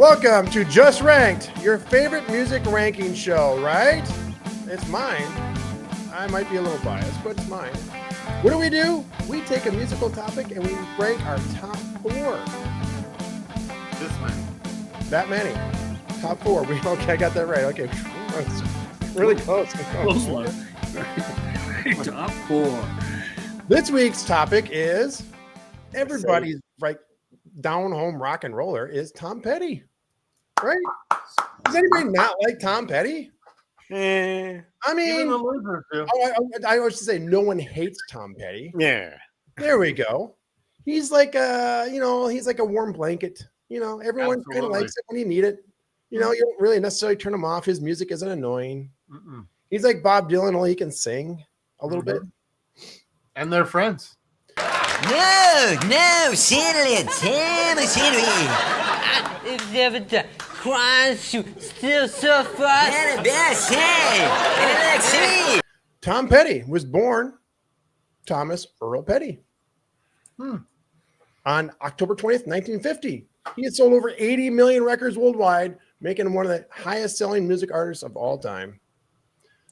Welcome to Just Ranked, your favorite music ranking show, right? It's mine. I might be a little biased, but it's mine. What do? We take a musical topic and we rank our top four. This many. That many. Top four. Okay, I got that right. Okay. Really close. Close one. Top four. This week's topic is everybody's right down home rock and roller is Tom Petty. Right? Does anybody not like Tom Petty? I mean, I always say no one hates Tom Petty. Yeah. There we go. He's like he's like a warm blanket. Everyone kind of likes it when you need it. You don't really necessarily turn him off. His music isn't annoying. Mm-mm. He's like Bob Dylan, only he can sing a little bit. And they're friends. No, Shanley, Tim, Henry. Christ, you still so far. Tom Petty was born Thomas Earl Petty on October 20th, 1950. He had sold over 80 million records worldwide, making him one of the highest selling music artists of all time.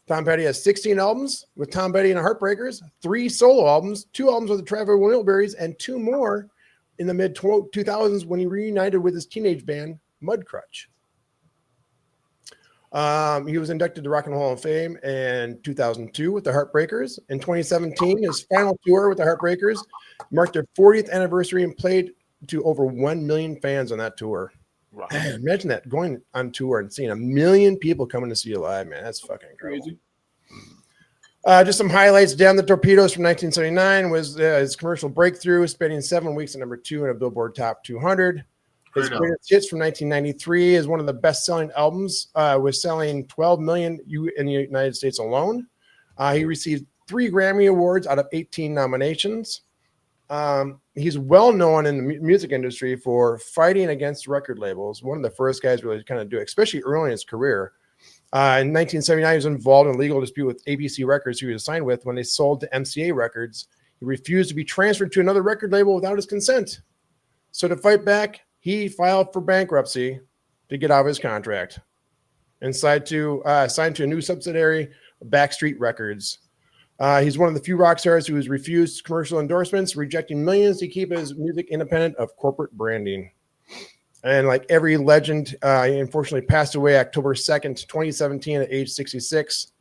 Tom Petty has 16 albums with Tom Petty and the Heartbreakers, 3 solo albums, 2 albums with the Traveling Wilburys, and 2 more in the mid-2000s when he reunited with his teenage band, Mudcrutch. He was inducted to Rock and Roll Hall of Fame in 2002 with the Heartbreakers. In 2017, his final tour with the Heartbreakers marked their 40th anniversary and played to over 1 million fans on that tour. Wow. Man, imagine that, going on tour and seeing 1 million people coming to see you live, man. That's fucking incredible. Crazy. Just some highlights. Down the Torpedoes from 1979 was his commercial breakthrough, spending 7 weeks at number 2 in a Billboard Top 200. His Greatest Hits from 1993 is one of the best-selling albums, was selling 12 million in the United States alone. He received 3 Grammy Awards out of 18 nominations. He's well known in the music industry for fighting against record labels. One of the first guys really kind of do it, especially early in his career. In 1979, he was involved in a legal dispute with ABC Records, who he was signed with. When they sold to MCA Records, he refused to be transferred to another record label without his consent. So to fight back, he filed for bankruptcy to get out of his contract and signed to a new subsidiary, Backstreet Records. He's one of the few rock stars who has refused commercial endorsements, rejecting millions to keep his music independent of corporate branding. And like every legend, he unfortunately passed away October 2nd, 2017 at age 66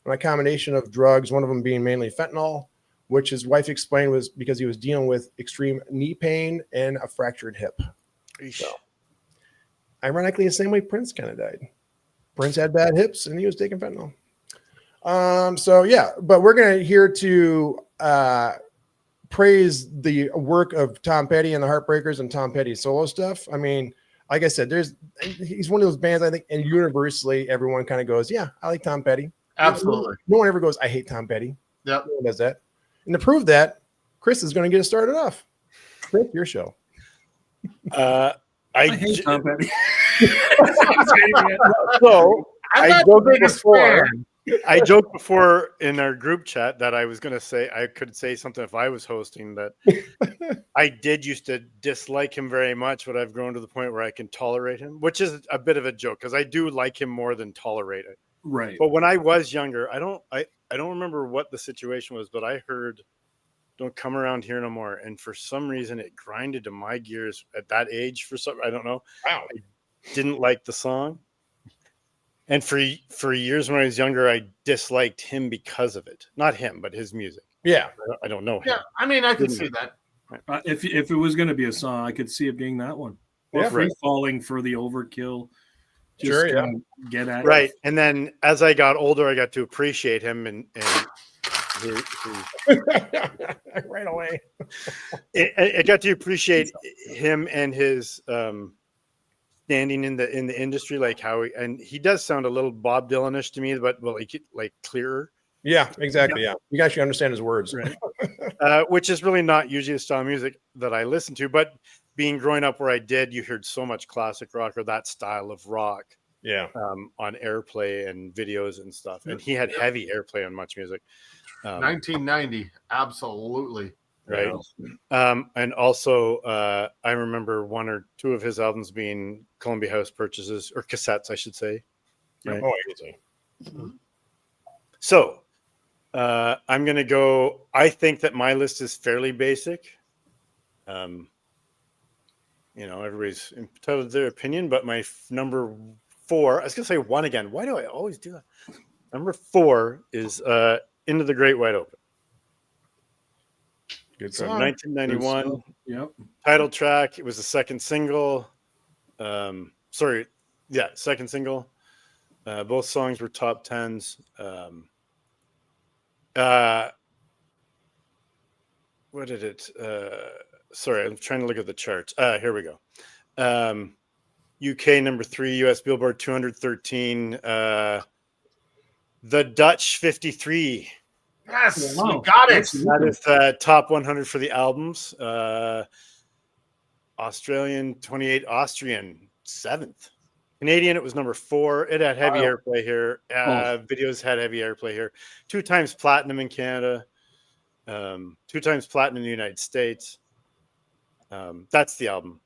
on a combination of drugs, one of them being mainly fentanyl, which his wife explained was because he was dealing with extreme knee pain and a fractured hip. So, ironically, the same way Prince kind of died. Prince had bad hips and he was taking fentanyl. But we're going to here to praise the work of Tom Petty and the Heartbreakers and Tom Petty's solo stuff. I mean, like I said, he's one of those bands I think, and universally everyone kind of goes, yeah, I like Tom Petty. Absolutely. No one ever goes, I hate Tom Petty. Yep. No one does that. And to prove that, Chris is going to get us started off. Chris, your show. I hate Tom Petty. So I joked before in our group chat that I was going to say I could say something if I was hosting, that I did used to dislike him very much, but I've grown to the point where I can tolerate him, which is a bit of a joke because I do like him more than tolerate it. Right. But when I was younger, I don't remember what the situation was, but I heard "Don't Come Around Here No More," and for some reason it grinded to my gears at that age. I don't know. Wow. I didn't like the song. And for years when I was younger, I disliked him because of it. Not him, but his music. Yeah. I don't know him. Yeah, I mean, I could see that. If it was going to be a song, I could see it being that one. Or Free Falling for the Overkill. Just get at it. And then as I got older, I got to appreciate him and right away. I got to appreciate him and his standing in the industry, like how he does sound a little Bob Dylan-ish to me, but like clearer. Yeah, exactly. Yeah, you actually understand his words, right? Which is really not usually the style of music that I listen to. But growing up where I did, you heard so much classic rock or that style of rock. Yeah. On airplay and videos and stuff, and he had heavy airplay on much music. 1990, absolutely. Right. And also, I remember one or two of his albums being Columbia House purchases, or cassettes, I should say. Right. Oh, easy. So I'm going to go. I think that my list is fairly basic. Everybody's entitled to their opinion, but my number 4, I was going to say 1 again. Why do I always do that? Number 4 is Into the Great Wide Open. Good From song. 1991. Yep. Title track. It was the second single. Second single. Both songs were top 10s. What did it? Sorry, I'm trying to look at the charts. Here we go. UK number 3, US Billboard 213. The Dutch 53. Yes, Wow. we got it. That is top 100 for the albums. Australian 28, Austrian 7th. Canadian, it was number 4. It had heavy airplay here. Videos had heavy airplay here. 2 times platinum in Canada. 2 times platinum in the United States. That's the album.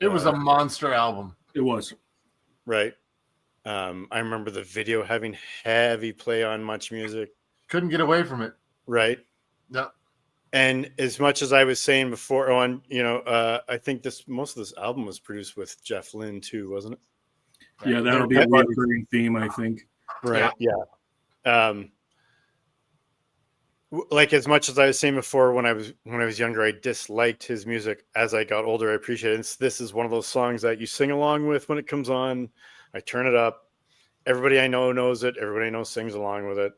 It was a monster album. It was. Right. I remember the video having heavy play on Much Music. Couldn't get away from it. Right. No. And as much as I was saying before, I think most of this album was produced with Jeff Lynne too, wasn't it? Yeah, that'll be a recurring theme, I think. Right. Yeah. Like as much as I was saying before, when I was younger, I disliked his music. As I got older, I appreciated it. This is one of those songs that you sing along with when it comes on. I turn it up. Everybody I know knows it. Everybody I know sings along with it.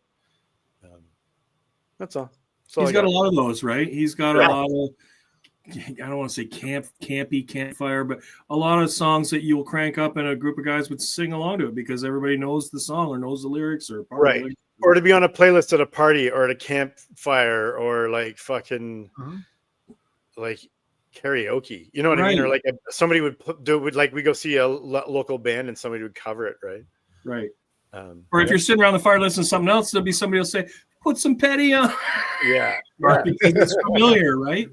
That's all. He's got a lot of those, right? He's got a lot of, I don't want to say campfire, but a lot of songs that you'll crank up and a group of guys would sing along to it because everybody knows the song or knows the lyrics or part of it. Or to be on a playlist at a party or at a campfire or like fucking like karaoke. You know what I mean? Or like somebody would we go see a local band and somebody would cover it, right? Right. Or if you're sitting around the fire listening to something else, there'll be somebody will say, put some Petty on. Yeah. Because it's familiar, right?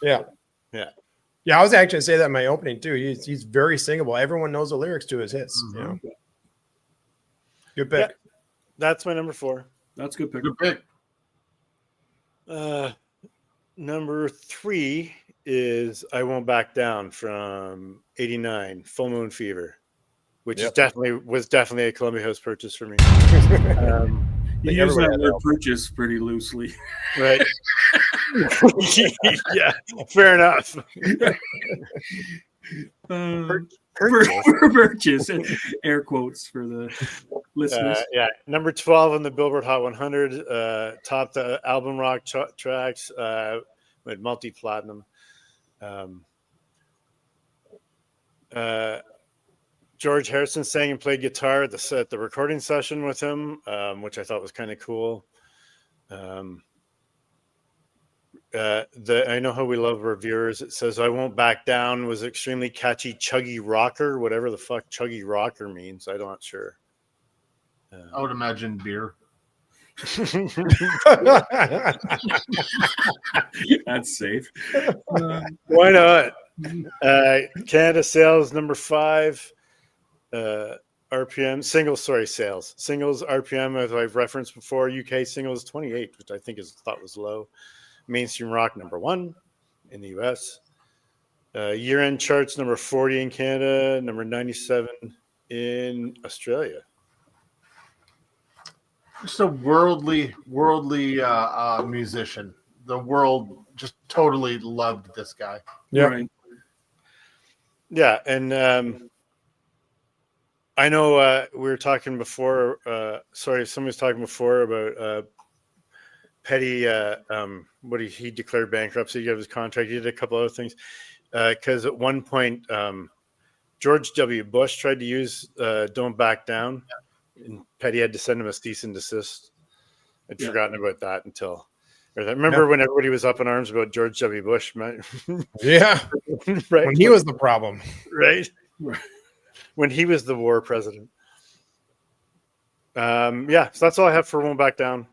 Yeah. Yeah. Yeah, I was actually going to say that in my opening too. He's very singable. Everyone knows the lyrics to his hits. You know? Good pick. Yeah. That's my number 4. That's a good pick. Good pick. Number 3 is I Won't Back Down from 89, Full Moon Fever, which was definitely a Columbia House purchase for me. You use that word purchase pretty loosely. Right. Yeah, fair enough. Purchase, air quotes for the listeners. Number 12 on the Billboard Hot 100, topped the album rock tracks, with multi-platinum. George Harrison sang and played guitar at the recording session with him, which I thought was kind of cool. I Know How We Love Reviewers. It says I Won't Back Down was extremely catchy, chuggy rocker, whatever the fuck chuggy rocker means. I'm not sure. I would imagine beer. That's safe. Why not? Canada sales number 5. RPM singles RPM, as I've referenced before. UK singles 28, which I think thought was low. Mainstream rock number 1 in the US. Year-end charts number 40 in Canada, number 97 in Australia. Just a worldly musician. The world just totally loved this guy. Yeah. Right. Yeah, and I know we were talking before. Somebody was talking before about Petty. He declared bankruptcy. He got his contract. He did a couple other things because at one point George W. Bush tried to use "Don't Back Down," and Petty had to send him a cease and desist. I'd forgotten about that until. Remember when everybody was up in arms about George W. Bush? Yeah, right. When he was the problem, right? When he was the war president. So that's all I have for "Won't Back Down"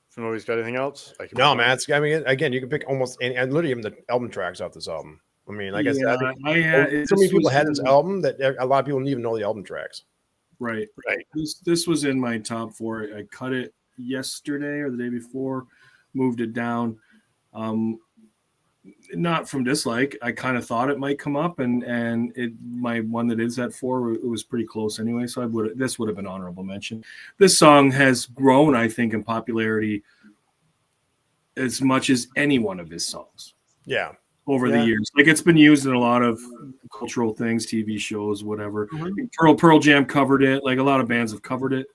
from Schmoey's got anything else? I can No, move man. on. It's, I mean, again, you can pick almost any, and literally even the album tracks off this album. I mean, like I said, so many people had this album that a lot of people didn't even know the album tracks. Right. Right. This was in my top 4. I cut it yesterday or the day before, moved it down. Not from dislike. I kind of thought it might come up, and my one that is at 4, it was pretty close anyway. So this would have been honorable mention. This song has grown, I think, in popularity as much as any one of his songs. Yeah. Over the years, like it's been used in a lot of cultural things, TV shows, whatever. Mm-hmm. Pearl Jam covered it. Like a lot of bands have covered it.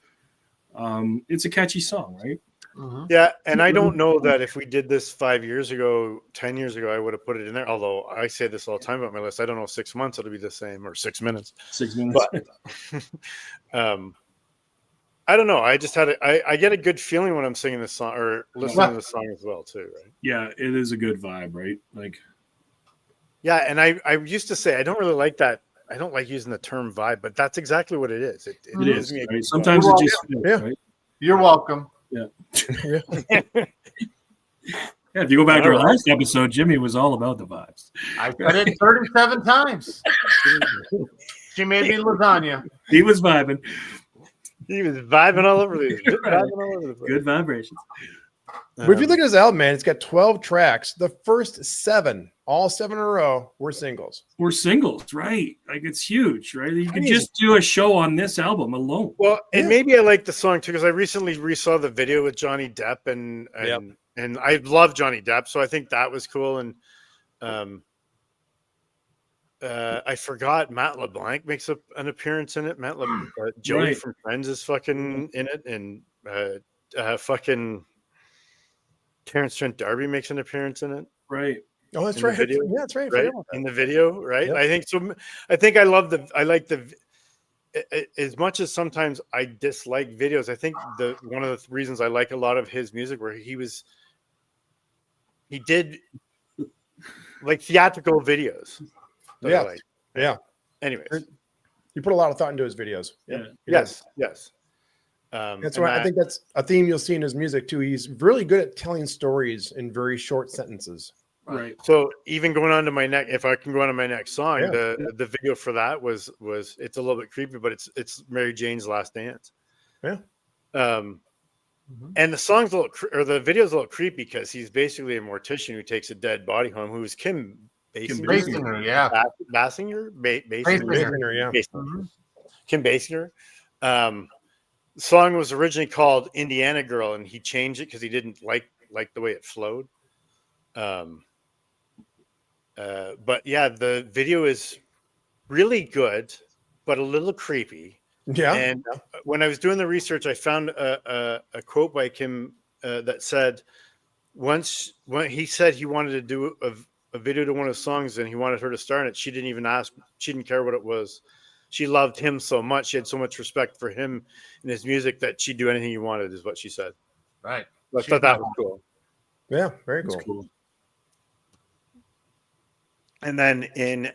It's a catchy song, right? Mhm. Yeah, and I don't know that if we did this 5 years ago, 10 years ago, I would have put it in there. Although I say this all the time about my list, I don't know, 6 months it'll be the same, or 6 minutes. 6 minutes. But I don't know. I just had I get a good feeling when I'm singing this song or listening to this song as well too, right? Yeah, it is a good vibe, right? Like, yeah, and I used to say I don't really like that. I don't like using the term vibe, but that's exactly what it is. It is. gives me a Right? good Sometimes vibe. it just feels, Yeah. right? You're welcome. Yeah. Yeah, if you go back to our last episode, Jimmy was all about the vibes. I said it 37 times. She made me lasagna. He was vibing. He was vibing all over the place. Good vibrations. But if you look at this album, man, it's got 12 tracks. The first 7, all 7 in a row, were singles. We're singles, right? Like it's huge, right? You could Crazy. just do a show on this album alone. Well, and maybe I like the song too because I recently resaw the video with Johnny Depp and I love Johnny Depp, so I think that was cool. And I forgot Matt LeBlanc makes an appearance in it. Joey Right. from Friends is fucking in it, and fucking Terrence Trent D'Arby makes an appearance in it. Right. Oh, that's In the right. video, Yeah, that's right. I Right forgot about that. in the video, right? Yep. I think so. I think I like the. As much as sometimes I dislike videos, I think one of the reasons I like a lot of his music, where he did like theatrical videos. that I Yeah. like. Yeah. Anyways, He put a lot of thought into his videos. Yeah. He yes. That's right. I think that's a theme you'll see in his music too. He's really good at telling stories in very short sentences. Right. So even going on to my next, if I can go on to my next song, Yeah. the video for that was it's a little bit creepy, but it's Mary Jane's Last Dance. Yeah. And the song's the video's a little creepy because he's basically a mortician who takes a dead body home, who's Kim Basinger. Basinger, yeah. Basinger? Basinger. Basinger, yeah. Mhm. Kim Basinger. The song was originally called Indiana Girl, and he changed it because he didn't like the way it flowed. But yeah, the video is really good, but a little creepy. Yeah. And when I was doing the research, I found a quote by Kim that said, when he said he wanted to do a video to one of his songs and he wanted her to star in it, she didn't even ask. She didn't care what it was. She loved him so much. She had so much respect for him and his music that she'd do anything he wanted, is what she said. Right. I thought that was cool. Yeah. Very cool. That's cool. And then in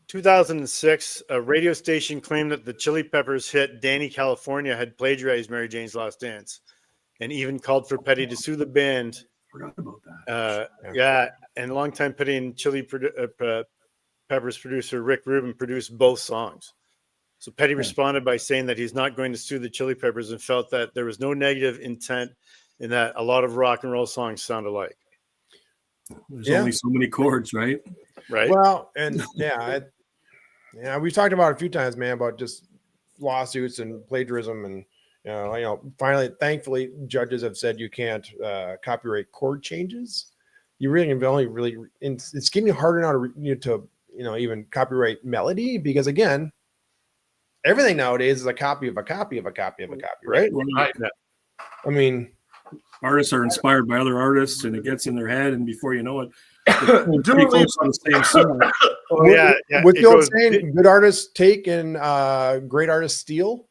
2006, a radio station claimed that the Chili Peppers hit Danny California had plagiarized Mary Jane's Last Dance and even called for Petty to sue the band. Forgot about that. Yeah, and longtime Petty and Chili Peppers producer Rick Rubin produced both songs. So Petty responded by saying that he's not going to sue the Chili Peppers and felt that there was no negative intent and that a lot of rock and roll songs sound alike. There's only so many chords, right? Right. Well, and we've talked about it a few times, man, about just lawsuits and plagiarism, and finally, thankfully, judges have said you can't copyright chord changes. You really can only really, it's getting harder now to even copyright melody, because again, everything nowadays is a copy of a copy of a copy of a copy, right? Right. I mean, Artists are inspired by other artists, and it gets in their head, and before you know it, they're pretty close on the same song. with the old saying, good artists take and great artists steal.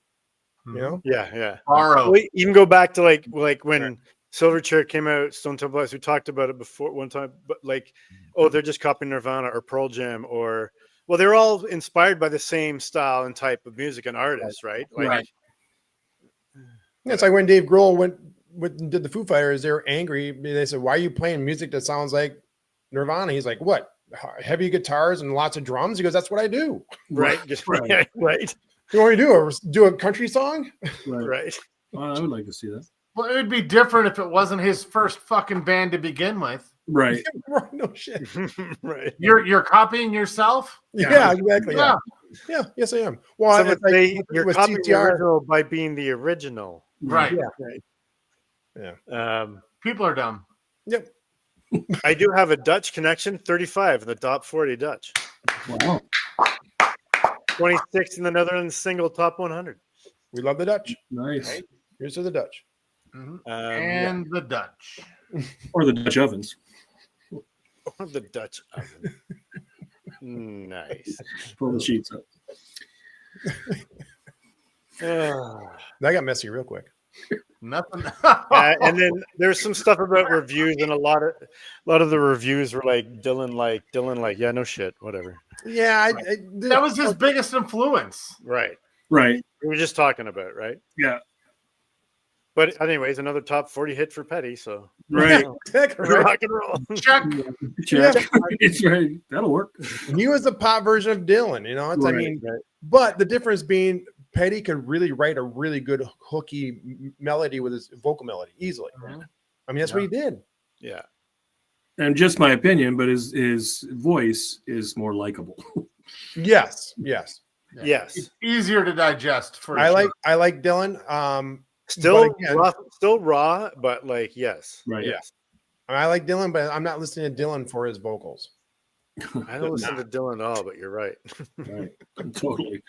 Yeah. Borrow. Well, you can go back to like when Silverchair came out, Stone Temple Pilots. We talked about it before one time, but they're just copying Nirvana or Pearl Jam, they're all inspired by the same style and type of music and artists, right? It's like when Dave Grohl did the Foo Fighters, they were angry. They said, "Why are you playing music that sounds like Nirvana?" He's like, "What? Heavy guitars and lots of drums?" He goes, "That's what I do." Right. Right. Right. You want me to do a country song? Right. Right. Well, I would like to see that. Well, it would be different if it wasn't his first fucking band to begin with. Right. No shit. Right. You're copying yourself? Yeah, exactly. Yeah. Yes, I am. Well, Some it's would say like you're with copying the CTR. original by being the original. Right. Yeah. People are dumb. Yep. I do have a Dutch connection, 35 in the top 40 Dutch, Wow. 26 in the Netherlands single top 100. We love the Dutch. Nice. Here's to the Dutch. And the Dutch. Or the Dutch ovens. Or the Dutch oven. Nice. Pull the sheets up. That got messy real quick. Nothing. And then there's some stuff about reviews, and a lot of the reviews were like Dylan, yeah, no shit, whatever. Yeah, That was his biggest influence. Right. Right. We were just talking about, right? Yeah. But anyways, another top 40 hit for Petty, so Right. rock and roll. Check. Check. It's right. That'll work. He was the pop version of Dylan, you know. It's, Right, I mean, but the difference being Petty could really write a really good hooky melody with his vocal melody easily. Mhm. I mean, that's what he did. Yeah. And just my opinion, but his voice is more likable. Yes. Yes. It's easier to digest for I sure. like Dylan. Still but again, rough, still raw, but like yes. Right. Yes. I like Dylan, but I'm not listening to Dylan for his vocals. I don't listen to Dylan at all, but you're right. Right. Totally.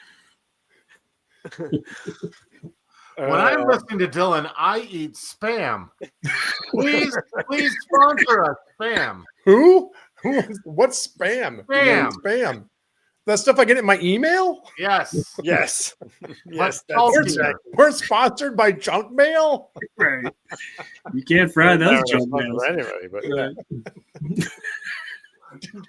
When I'm listening to Dylan, I eat spam. Please sponsor us, spam. Who? What's spam? Spam. Spam. That stuff I get in my email? Yes. Yes. Yes. Let's That's talk We're sponsored by junk mail. Right. You can't fry those junk mails. anyway, but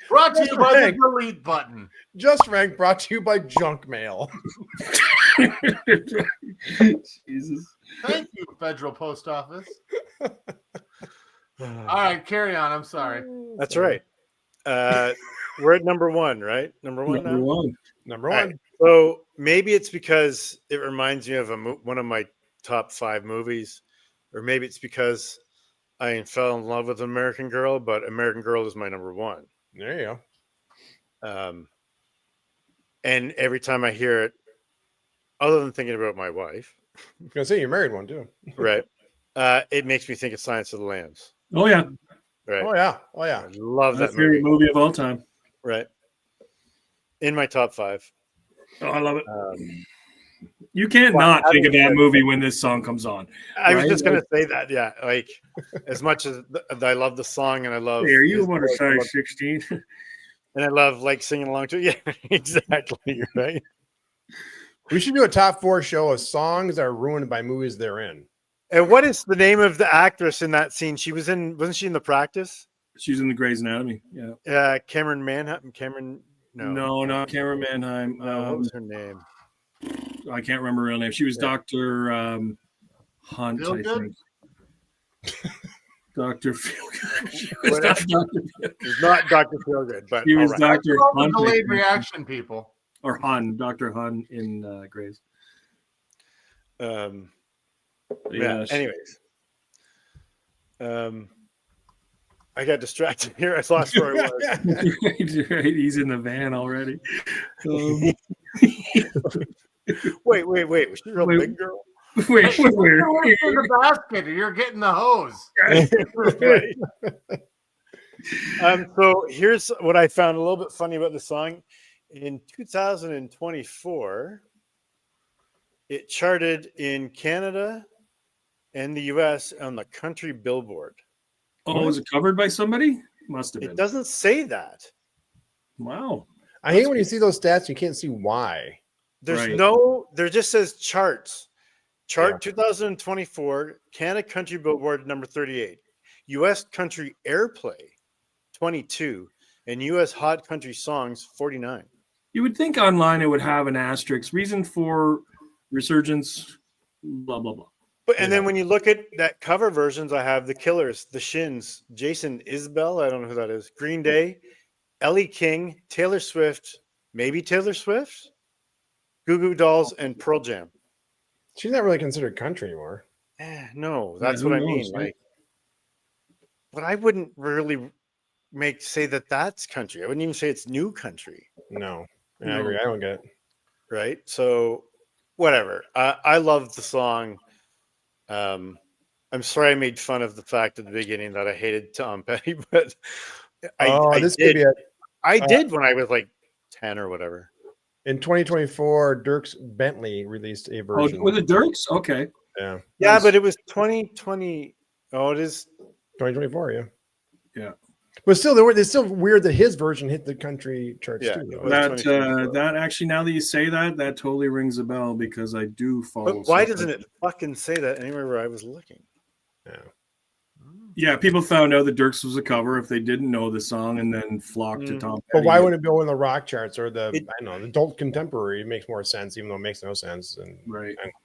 Brought to you by the delete button. Just Rank brought to you by junk mail. Jesus. Thank you, Federal Post Office. All right, carry on. I'm sorry. that's right. We're at number one, right? Number one. Number now? one. Number All one. right. So maybe it's because it reminds me of one of my top 5 movies, or maybe it's because I fell in love with American Girl, but American Girl is my number one. There you go. And every time I hear it, other than thinking about my wife, I was gonna say you married one too. right? It makes me think of Silence of the Lambs. Oh yeah. Right. Oh yeah. I love My that movie. favorite movie of all time. Right. In my top 5. Oh, I love it. Um, You can't well, not think of that having- movie when this song comes on. I was Right? just going to say that. Yeah. Like, as much as I love the song and I love. Hey, are you his one of voice, size 16? and I love like singing along to it. Yeah, exactly. You're right. We should do a top 4 show of songs that are ruined by movies they're in. And what is the name of the actress in that scene? Wasn't she in The Practice? She's in the Grey's Anatomy. Yeah. Cameron Manhattan. No, not Cameron Manheim. What was her name? I can't remember her real name. She was Dr. Hunt, I Feelgood? think. Dr. Feelgood. She What- was not Dr. It's not Dr. Feelgood, but She was all right. Dr. All the Hunt. I delayed think. reaction people. Or Hun, Dr. Hun in Grey's. Yeah. Anyways, I got distracted here. I lost where I was. Right, he's in the van already. Wait. Was she a real Wait. big girl? Wait. You're in the basket or you're getting the hose. Right. So here's what I found a little bit funny about the song. In 2024, it charted in Canada and the US on the country Billboard. Oh, was it covered by somebody? Must have It been. doesn't say that. Wow. I hate when you see those stats, you can't see why. There's Right. there just says charts. Chart 2024, Canada Country Billboard number 38, US Country Airplay 22, and US Hot Country Songs 49. You would think online it would have an asterisk. Reason for resurgence, blah, blah, blah. But and then when you look at that cover versions, I have the Killers, the Shins, Jason Isbell, I don't know who that is, Green Day, Ellie King, Taylor Swift, maybe Taylor Swift, Goo Goo Dolls, and Pearl Jam. She's not really considered country anymore. No, that's who what I knows, mean. right? Like, but I wouldn't really say that that's country. I wouldn't even say it's new country. No. Yeah, I agree. I don't get it. Right. So whatever. I love the song. I'm sorry I made fun of the fact at the beginning that I hated Tom Petty, but I this did. could be it. I did when I was like 10 or whatever. In 2024, Dierks Bentley released a version. Oh, with the Dirks? Okay. Yeah. Yeah, Nice. but it was 2020. Oh, it is. 2024, yeah. Yeah. But still, it's still weird that his version hit the country charts Yeah, too. it though. was That 2024. that actually, now that you say that, that totally rings a bell because I do follow. But why some- doesn't it fucking say that anywhere where I was looking? Yeah. Yeah, people found out that Dirks was a cover if they didn't know the song, and then flocked to Tom But Petty. why wouldn't it go in the rock charts or the I don't know, the adult contemporary? It makes more sense, even though it makes no sense. And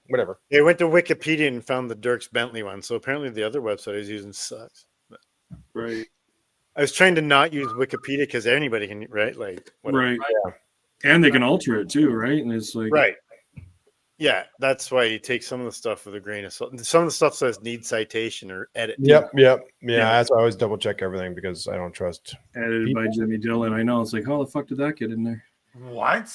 whatever. They went to Wikipedia and found the Dierks Bentley one. So apparently the other website I was using sucks. Right. I was trying to not use Wikipedia because anybody can, right? Like, whatever. Right. And they can alter it too, right? And it's like, Right. Yeah, that's why you take some of the stuff with a grain of salt. Some of the stuff says need citation or edit. Yep. Yeah. Yeah. That's why I always double check everything because I don't trust. edited by Jimmy Dillon. I know. It's like, how the fuck did that get in there? What?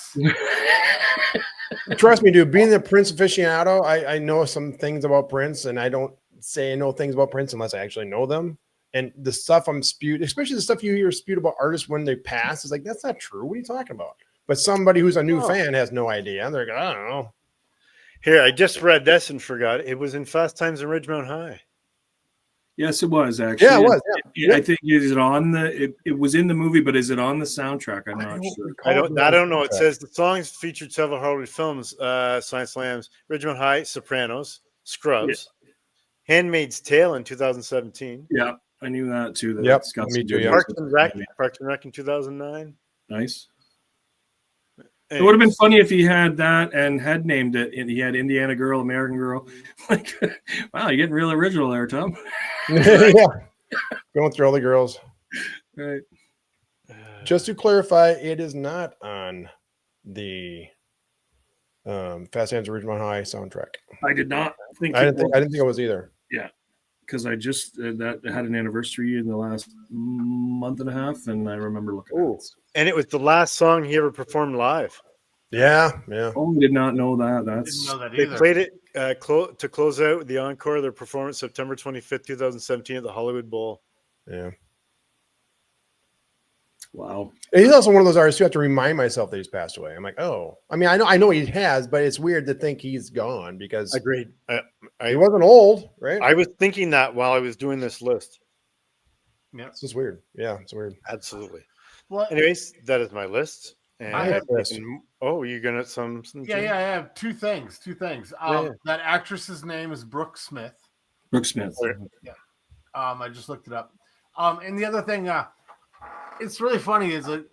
Trust me, dude. Being the Prince aficionado, I know some things about Prince, and I don't say I know things about Prince unless I actually know them. And the stuff I'm spewed, especially the stuff you hear spewed about artists when they pass, is like that's not true. What are you talking about? But somebody who's a new fan has no idea. And they're like, I don't know. Here, I just read this and forgot. It was in Fast Times at Ridgemont High. Yes, it was actually. Yeah, it was. I think is it on the? It was in the movie, but is it on the soundtrack? I'm not sure. I don't know. It says the songs featured several Hollywood films, Science Slams, Ridgemont High, Sopranos, Scrubs, Handmaid's Tale in 2017. Yeah, I knew that too. That Yep, it's got me some too, good yeah. music. Parks and Rec in 2009. Nice. It would have been funny if he had that and had named it. And he had Indiana Girl, American Girl. Like, wow, you're getting real original there, Tom. Yeah. Going through all the girls. Right. Just to clarify, it is not on the Fast Times at Ridgemont High soundtrack. I did not think. I didn't think it was either. Yeah, because I just that had an anniversary in the last month and a half, and I remember looking at it. And it was the last song he ever performed live. Yeah. Oh, I did not know that. That's Didn't know that They either. played it to close out the encore of their performance September 25th, 2017 at the Hollywood Bowl. Yeah. wow. And he's also one of those artists who have to remind myself that he's passed away. I'm like, oh, I mean, I know he has, but it's weird to think he's gone because Agreed. he wasn't old, right? I was thinking that while I was doing this list. It's just weird. Yeah, it's weird. Absolutely. Well, Anyways, that is my list. And I have I've taken- oh, you gonna some? yeah, I have two things. Yeah. That actress's name is Brooke Smith. Brooke Smith. I just looked it up. And the other thing, it's really funny is that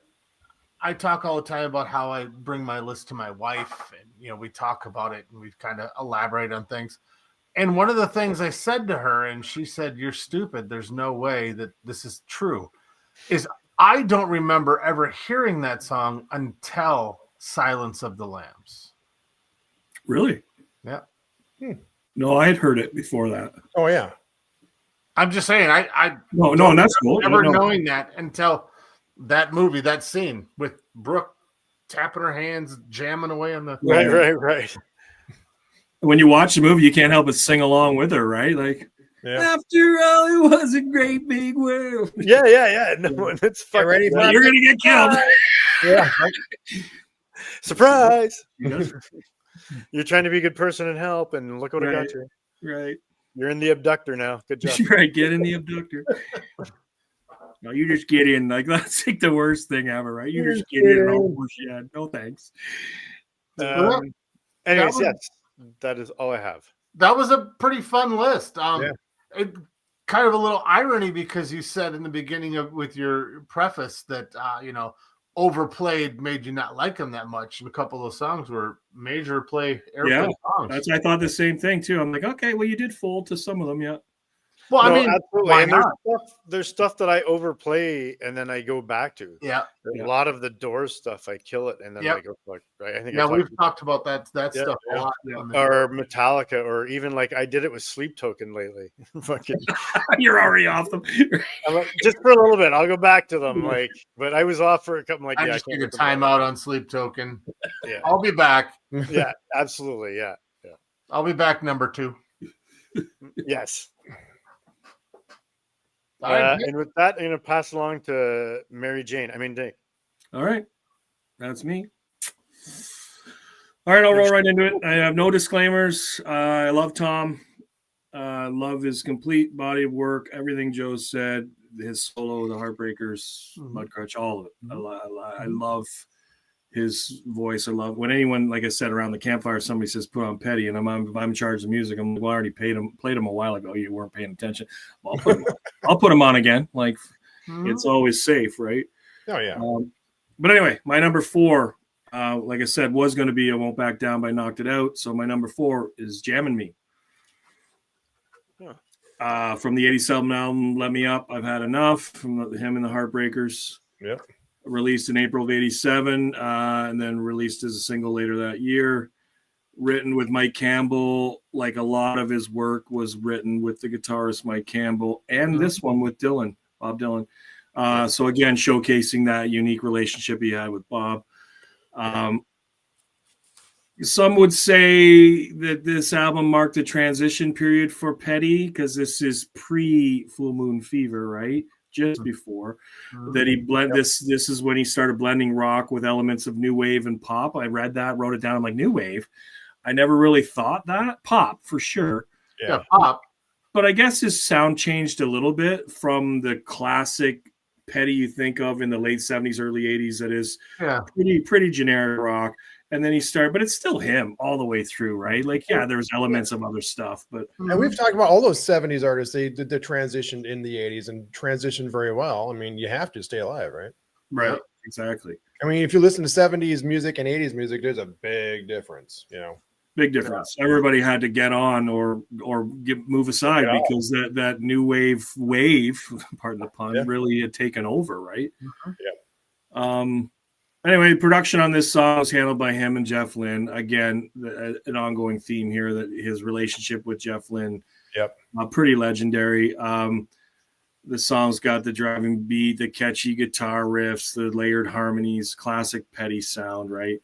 I talk all the time about how I bring my list to my wife, and we talk about it and we kind of elaborate on things. And one of the things I said to her, and she said, "You're stupid. There's no way that this is true," is I don't remember ever hearing that song until Silence of the Lambs. Really? Yeah. No, I had heard it before that. Oh yeah. I'm just saying, I No, and that's cool. never No. knowing that until that movie, that scene with Brooke tapping her hands, jamming away on the. Right. When you watch the movie, you can't help but sing along with her, right? Like, Yeah. after all, it was a great big world. Yeah. No, it's fucking ready for You're gonna get killed. Yeah. surprise. You're trying to be a good person and help, and look what I Right. got you. Right. You're in the abductor now. Good job. Right. Get in the abductor. No, you just get in. Like, that's like the worst thing ever, right? You just get in. Oh, yeah. No thanks. Anyways, was- yes, that is all I have. That was a pretty fun list. Yeah. It kind of a little irony because you said in the beginning with your preface that overplayed made you not like them that much. A couple of those songs were major airplay songs. I thought the same thing too. I'm like, okay, well, you did fold to some of them, yeah. Well, No, I mean, absolutely. why And there's stuff that I overplay and then I go back to. Yeah. A lot of the Doors stuff, I kill it and then I go like, right. I think we've talked about that stuff a lot. Or Metallica, or even like I did it with Sleep Token lately. Fucking, you're already off them. just for a little bit. I'll go back to them, like, but I was off for a couple. Like, I just need a timeout on Sleep Token. Yeah, I'll be back. Yeah, absolutely. Yeah. I'll be back. Number 2. Yes. And with that, I'm going to pass along to Mary Jane. Dave. All right. That's me. All right, I'll roll right into it. I have no disclaimers. I love Tom. Love his complete body of work. Everything Joe said, his solo, the Heartbreakers, Mudcrutch, all of it. I love his voice. I love when anyone, like I said, around the campfire, somebody says put on Petty, and I'm in charge of music. I'm like, well, I already played him a while ago. You weren't paying attention. Well, I'll put him on again. Like it's always safe, right? Oh yeah. But anyway, my number 4, like I said, was going to be I Won't Back Down by Knocked It Out. So my number 4 is Jammin' Me. From the 87 album, Let Me Up, I've Had Enough, from him and the Heartbreakers. Yep. Released in April of 87, and then released as a single later that year. Written with Mike Campbell. Like a lot of his work was written with the guitarist Mike Campbell, and this one with Bob Dylan. So again, showcasing that unique relationship he had with Bob. Some would say that this album marked a transition period for Petty because this is pre-Full Moon Fever, right? Just before that he blend this is when he started blending rock with elements of new wave and pop. I read that, wrote it down. I'm like, new wave. I never really thought that. Pop for sure. Yeah, pop. But I guess his sound changed a little bit from the classic Petty you think of in the late 70s, early 80s. That is pretty generic rock. And then he started, but it's still him all the way through, right? Like, yeah, there's elements of other stuff, but and we've talked about all those 70s artists. They did the transition in the 80s and transitioned very well. You have to stay alive, right? Right, exactly. If you listen to 70s music and 80s music, there's a big difference, Big difference. Everybody had to get on or move aside because that new wave, pardon the pun, really had taken over, right? Anyway, production on this song was handled by him and Jeff Lynne. Again, an ongoing theme here that his relationship with Jeff Lynne, pretty legendary. The song's got the driving beat, the catchy guitar riffs, the layered harmonies, classic Petty sound, right?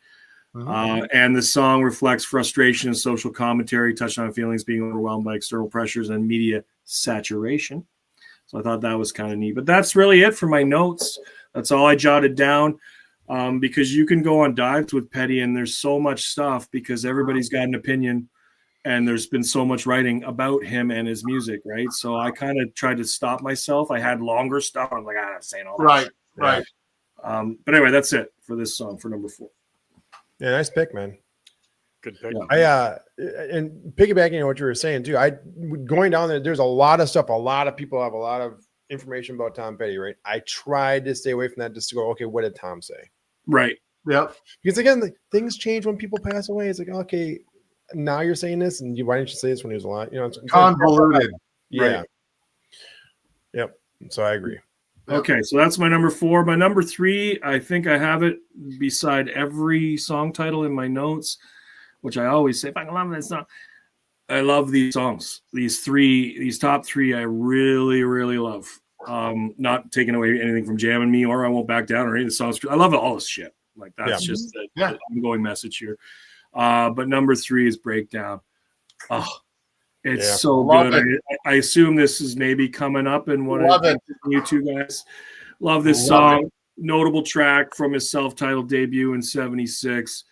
And the song reflects frustration and social commentary, touching on feelings being overwhelmed by external pressures and media saturation. So I thought that was kind of neat. But that's really it for my notes. That's all I jotted down. Because you can go on dives with Petty and there's so much stuff because everybody's got an opinion and there's been so much writing about him and his music, right? So I kind of tried to stop myself. I had longer stuff. I'm like, I'm not saying all that. Right. But anyway, that's it for this song for number 4. Yeah, nice pick, man. Good pick. Yeah. And piggybacking on what you were saying too, going down there, there's a lot of stuff. A lot of people have a lot of information about Tom Petty, right? I tried to stay away from that just to go, okay, what did Tom say? Right. Yep. Because again, things change when people pass away. It's like, okay, now you're saying this, and why didn't you say this when he was alive? It's convoluted. Yeah. Right. Yep. So I agree. Okay, so that's my number 4. My number 3, I think I have it beside every song title in my notes, which I always say, if I can love this song. I love these songs. These top 3, I really, really love. Not taking away anything from Jammin' Me or I Won't Back Down or any of the songs. I love all this shit. Like that's just the ongoing message here. But number 3 is Breakdown. Oh, it's so good. I assume this is maybe coming up in one of you two guys. Love this song. Notable track from his self-titled debut in 76.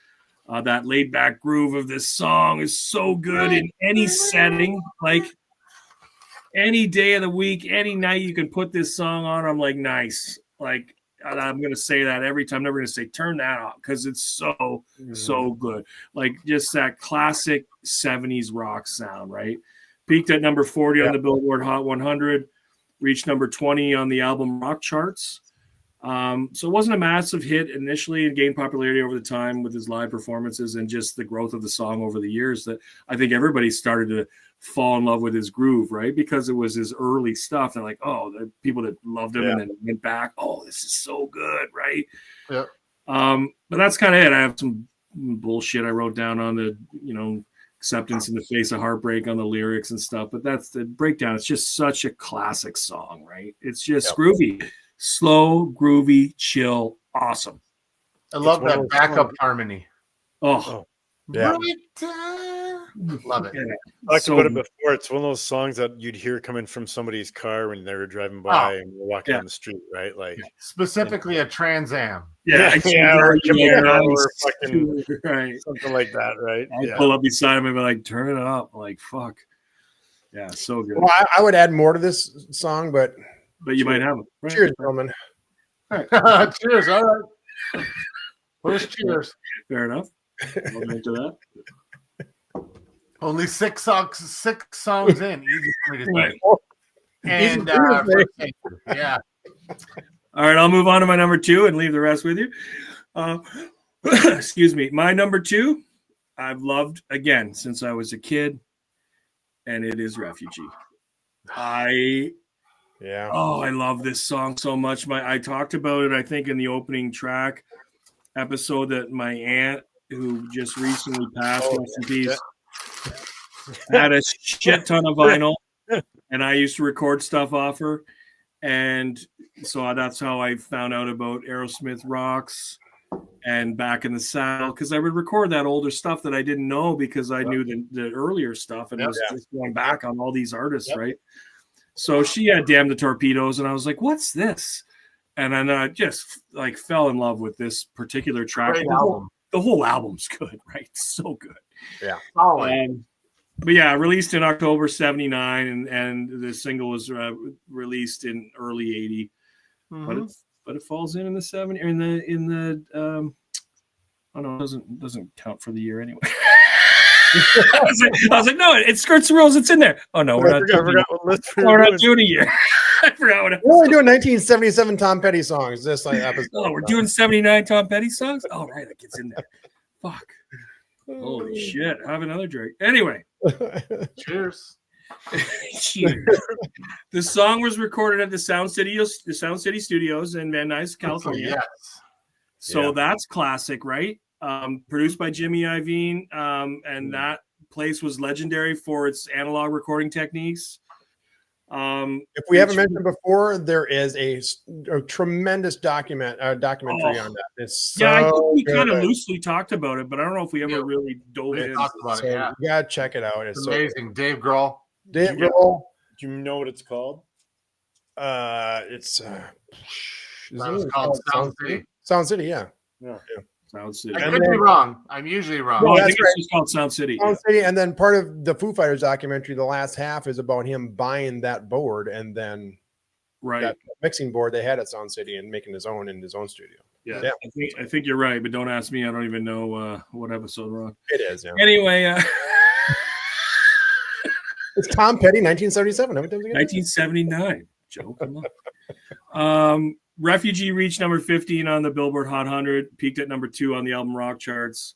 That laid-back groove of this song is so good in any setting. Like any day of the week, any night you can put this song on. I'm like, nice. Like I'm going to say that every time. I'm never going to say turn that off because it's so good. Like just that classic 70s rock sound, right? Peaked at number 40 on the Billboard Hot 100, reached number 20 on the album rock charts. So it wasn't a massive hit initially and gained popularity over the time with his live performances and just the growth of the song over the years that I think everybody started to fall in love with his groove, right? Because it was his early stuff. They're like, oh, the people that loved him and then went back, oh, this is so good, right? Yeah. But that's kind of it. I have some bullshit I wrote down on the, acceptance in the face of heartbreak on the lyrics and stuff, but that's the breakdown. It's just such a classic song, right? It's just groovy, slow, groovy, chill, awesome. I love that backup harmony. Oh. Yeah. Love it. Yeah. I talked So- about it before. It's one of those songs that you'd hear coming from somebody's car when they were driving by and you're walking down the street, right? Like Specifically a Trans Am. Yeah, or a Camaro or nice. fucking Right. something like that, right? I pull up beside him and be like, turn it up. Like, fuck. Yeah, so good. Well, I would add more to this song, but But you might have it. Right. cheers, gentlemen. Cheers. All right. First cheers. Fair enough. I'll drink to that. Only six songs in. Easy for me to say. And yeah. All right, I'll move on to my number 2 and leave the rest with you. Excuse me. My number 2, I've loved again since I was a kid, and it is Refugee. I love this song so much. I talked about it, I think, in the opening track episode that my aunt, who just recently passed, rest in peace, had a shit ton of vinyl, and I used to record stuff off her. And so that's how I found out about Aerosmith Rocks and Back in the Saddle, because I would record that older stuff that I didn't know because I knew the earlier stuff and was just going back on all these artists, right? So she had Damn the Torpedoes, and I was like, what's this? And then I just like fell in love with this particular track. Great album. The whole album's good, right? So good. Yeah. But yeah, released in October 79, and the single was released in early 80. Mm-hmm. But it falls in the 70 or in the oh no, it doesn't count for the year anyway. I was like, no, it skirts the rules. It's in there. Oh no, we're not doing a year. I forgot what we're only doing 1977 Tom Petty songs. This like episode. Oh, we're doing 79 Tom Petty songs. Oh right, that gets in there. Fuck. Holy shit! Have another drink. Anyway, cheers. Cheers. The song was recorded at the Sound City Studios in Van Nuys, California. Yes. So that's classic, right? Produced by Jimmy Iovine, and that place was legendary for its analog recording techniques. If we haven't mentioned before, there is a tremendous documentary on that. It's so I think we good. kind of loosely talked about it, but I don't know if we ever really dove in. Talked about it, yeah. You gotta check it out. It's amazing. Dave Grohl. Dave Grohl. Do you know what it's called? It's called Sound City. Sound City, yeah. Sound City. I could be wrong. I'm usually wrong. No, I that's think it's just called Sound City. Sound City, and then part of the Foo Fighters documentary, the last half is about him buying that board and then that mixing board they had at Sound City and making his own in his own studio. Yeah. I think you're right, but don't ask me. I don't even know what episode we're on. It is, yeah. Anyway, it's Tom Petty, 1977. 1979. Joe, come on. Refugee reached number 15 on the Billboard Hot 100, peaked at number 2 on the album rock charts.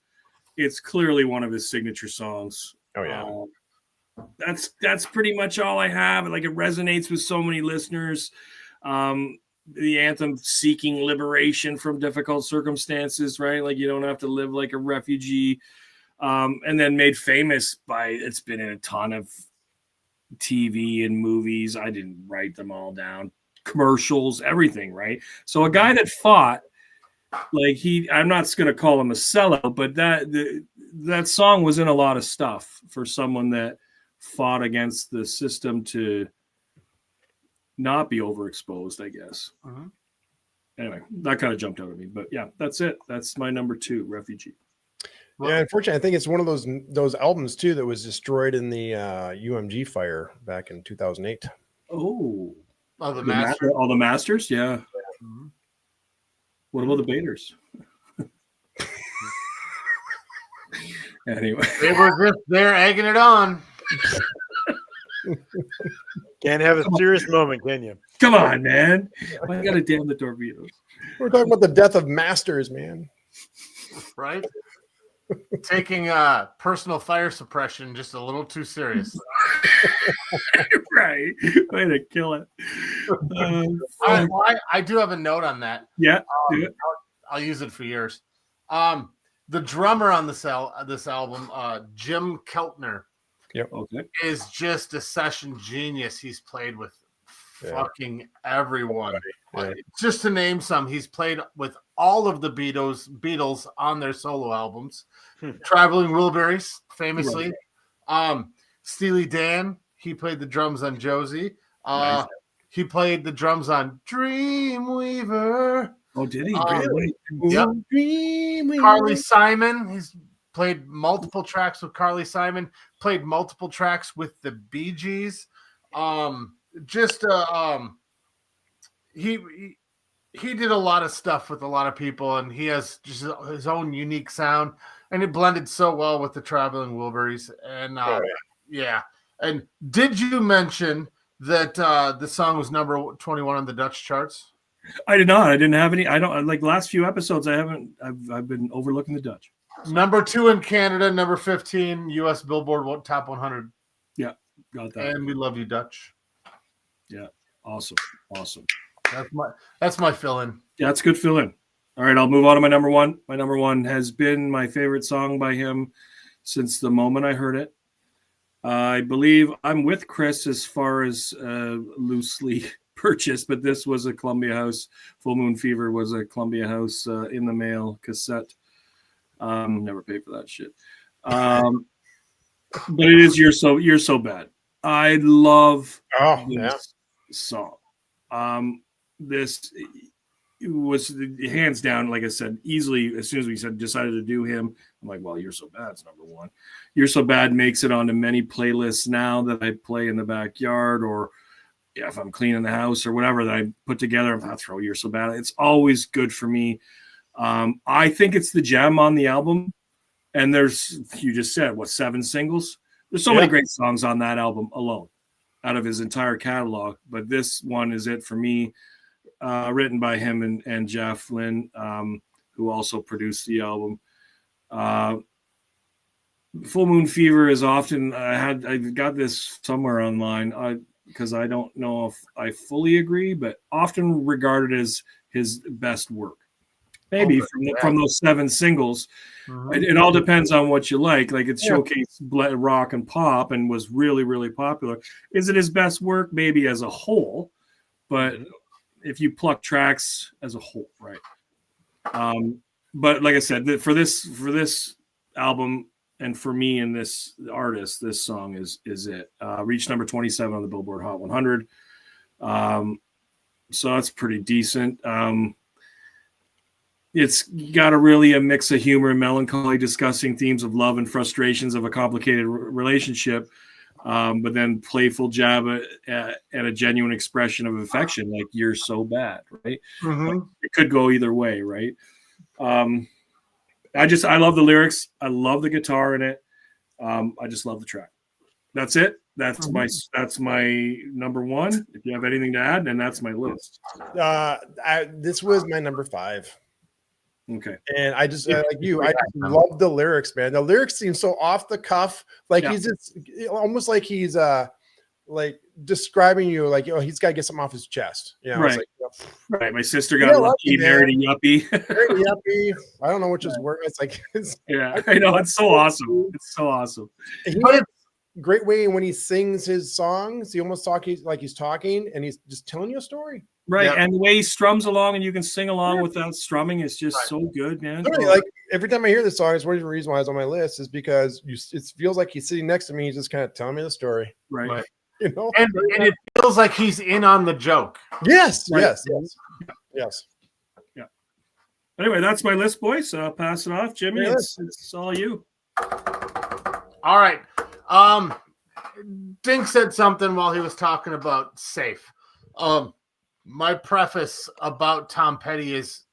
It's clearly one of his signature songs. Oh yeah. That's pretty much all I have. Like, it resonates with so many listeners. The anthem seeking liberation from difficult circumstances, right? Like, you don't have to live like a refugee. And then made famous it's been in a ton of TV and movies. I didn't write them all down. Commercials, everything, right? So a guy that fought, like, I'm not going to call him a sellout, but that song was in a lot of stuff for someone that fought against the system to not be overexposed, I guess. Anyway, that kind of jumped out at me, but yeah, that's it. That's my number 2, Refugee. Yeah, unfortunately, I think it's one of those albums too that was destroyed in the UMG fire back in 2008. Oh, the Masters. All the Masters, yeah. Mm-hmm. What about the Baiters? Anyway, they were just there egging it on. Can't have a serious moment, can you? Come on, man. I got to damn the Torpedoes. We're talking about the death of masters, man. Right? Taking personal fire suppression just a little too serious. Right. Way to kill it. I do have a note on that. Yeah. Do it. I'll use it for years. The drummer on this album, Jim Keltner, Okay. is just a session genius. He's played with fucking everyone. Yeah. Just to name some, he's played with all of the Beatles on their solo albums. Traveling Wilburys, famously. Steely Dan, he played the drums on Josie. Nice. He played the drums on Dreamweaver. Oh, did he? Really? Yep. Carly Simon, he's played multiple tracks with Carly Simon, played multiple tracks with the Bee Gees. He did a lot of stuff with a lot of people, and he has just his own unique sound, and it blended so well with the Traveling Wilburys. And And did you mention that the song was number 21 on the Dutch charts? I did not. I didn't have any. I don't like the last few episodes. I've been overlooking the Dutch. Number 2 in Canada, number 15 U.S. Billboard Top 100. Yeah, got that. And we love you, Dutch. Yeah, awesome. That's my fill-in. Yeah, that's good fill-in. All right, I'll move on to my number one. My number one has been my favorite song by him since the moment I heard it. I believe I'm with Chris as far as loosely purchased, but this was a Columbia House. Full Moon Fever was a Columbia House in the mail cassette. Never paid for that shit. But it is You're So Bad. I love this song. This was hands down, like I said, easily as soon as we decided to do him, I'm like, well, You're So Bad's number one. You're So Bad makes it onto many playlists now that I play in the backyard, or if I'm cleaning the house or whatever that I put together, I'll throw You're So Bad. It's always good for me. I think it's the gem on the album. And there's, you just said, 7 singles? There's so many great songs on that album alone out of his entire catalog. But this one is it for me, written by him and Jeff Lynne, who also produced the album. Full Moon Fever is often, I've got this somewhere online because I don't know if I fully agree, but often regarded as his best work. Maybe from those 7 singles. Mm-hmm. It all depends on what you like. Like, it's showcased rock and pop and was really, really popular. Is it his best work? Maybe as a whole, but if you pluck tracks as a whole, right? But like I said, for this album and for me and this artist, this song is it. Reached number 27 on the Billboard Hot 100. So that's pretty decent. It's got a mix of humor and melancholy, discussing themes of love and frustrations of a complicated relationship, but then playful jab at a genuine expression of affection, like You're So Bad, right? Mm-hmm. It could go either way, right? I love the lyrics. I love the guitar in it. I just love the track. That's it. That's my number one. If you have anything to add, then that's my list. This was my number 5. Okay. And I just like you, I love the lyrics, man. The lyrics seem so off the cuff, like he's just almost like he's like describing you, like, he's got to get something off his chest. Right. Like, right. My sister got lucky, married a yuppie. I don't know which is worse. It's like, I know, it's so awesome. It's so awesome. Great way when he sings his songs. He almost he's talking, and he's just telling you a story. Right, and the way he strums along and you can sing along without strumming is just so good, man. Literally, like every time I hear this song, it's one of the reasons why it's on my list is because it feels like he's sitting next to me. He's just kind of telling me the story. Right. You know? And it feels like he's in on the joke. Yes, right. Yes. Yeah. Anyway, that's my list, boys. I'll pass it off. Jimmy, it's all you. All right. Dink said something while he was talking about safe. My preface about Tom Petty is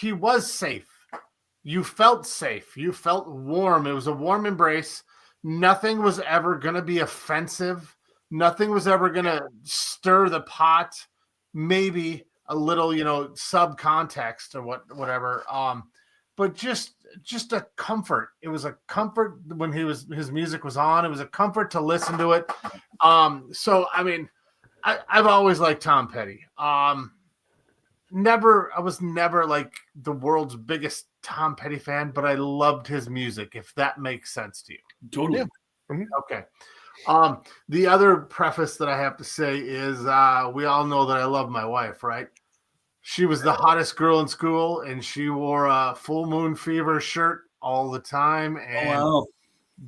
he was safe. You felt safe. You felt warm. It was a warm embrace. Nothing was ever going to be offensive. Nothing was ever going to stir the pot. Maybe a little, subcontext or whatever. But just a comfort. It was a comfort when his music was on. It was a comfort to listen to it. So I mean, I've always liked Tom Petty. I was never like the world's biggest Tom Petty fan, but I loved his music, if that makes sense to you. Totally. Yeah. Mm-hmm. Okay. The other preface that I have to say is we all know that I love my wife, right? She was the hottest girl in school, and she wore a Full Moon Fever shirt all the time. And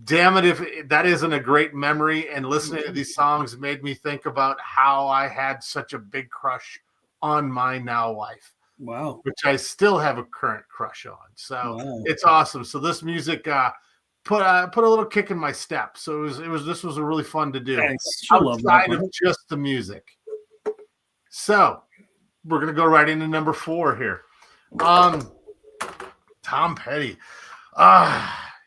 damn it, if that isn't a great memory. And listening to these songs made me think about how I had such a big crush on my now wife. Wow. Which I still have a current crush on. So It's awesome. So this music put a little kick in my step. So this was really fun to do. Thanks. Outside of just the music. So we're gonna go right into number 4 here. Tom Petty.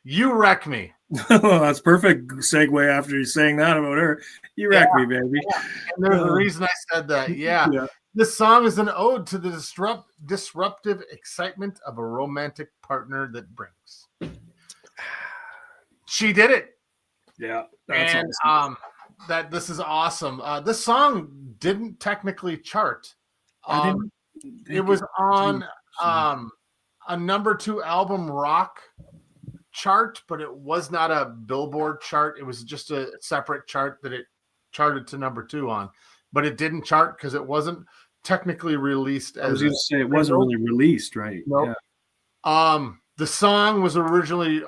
You Wreck Me. That's perfect segue after you saying that about her. You wreck me, baby. Yeah. And there's a reason I said that. Yeah. This song is an ode to the disruptive excitement of a romantic partner that brings. She did it. Yeah. That's and awesome. this is awesome. This song didn't technically chart. It was on a number 2 album rock chart, but it was not a Billboard chart. It was just a separate chart that it charted to number 2 on, but it didn't chart because it wasn't technically released. I was going to say it wasn't really released, right? Nope. Yeah. The song was originally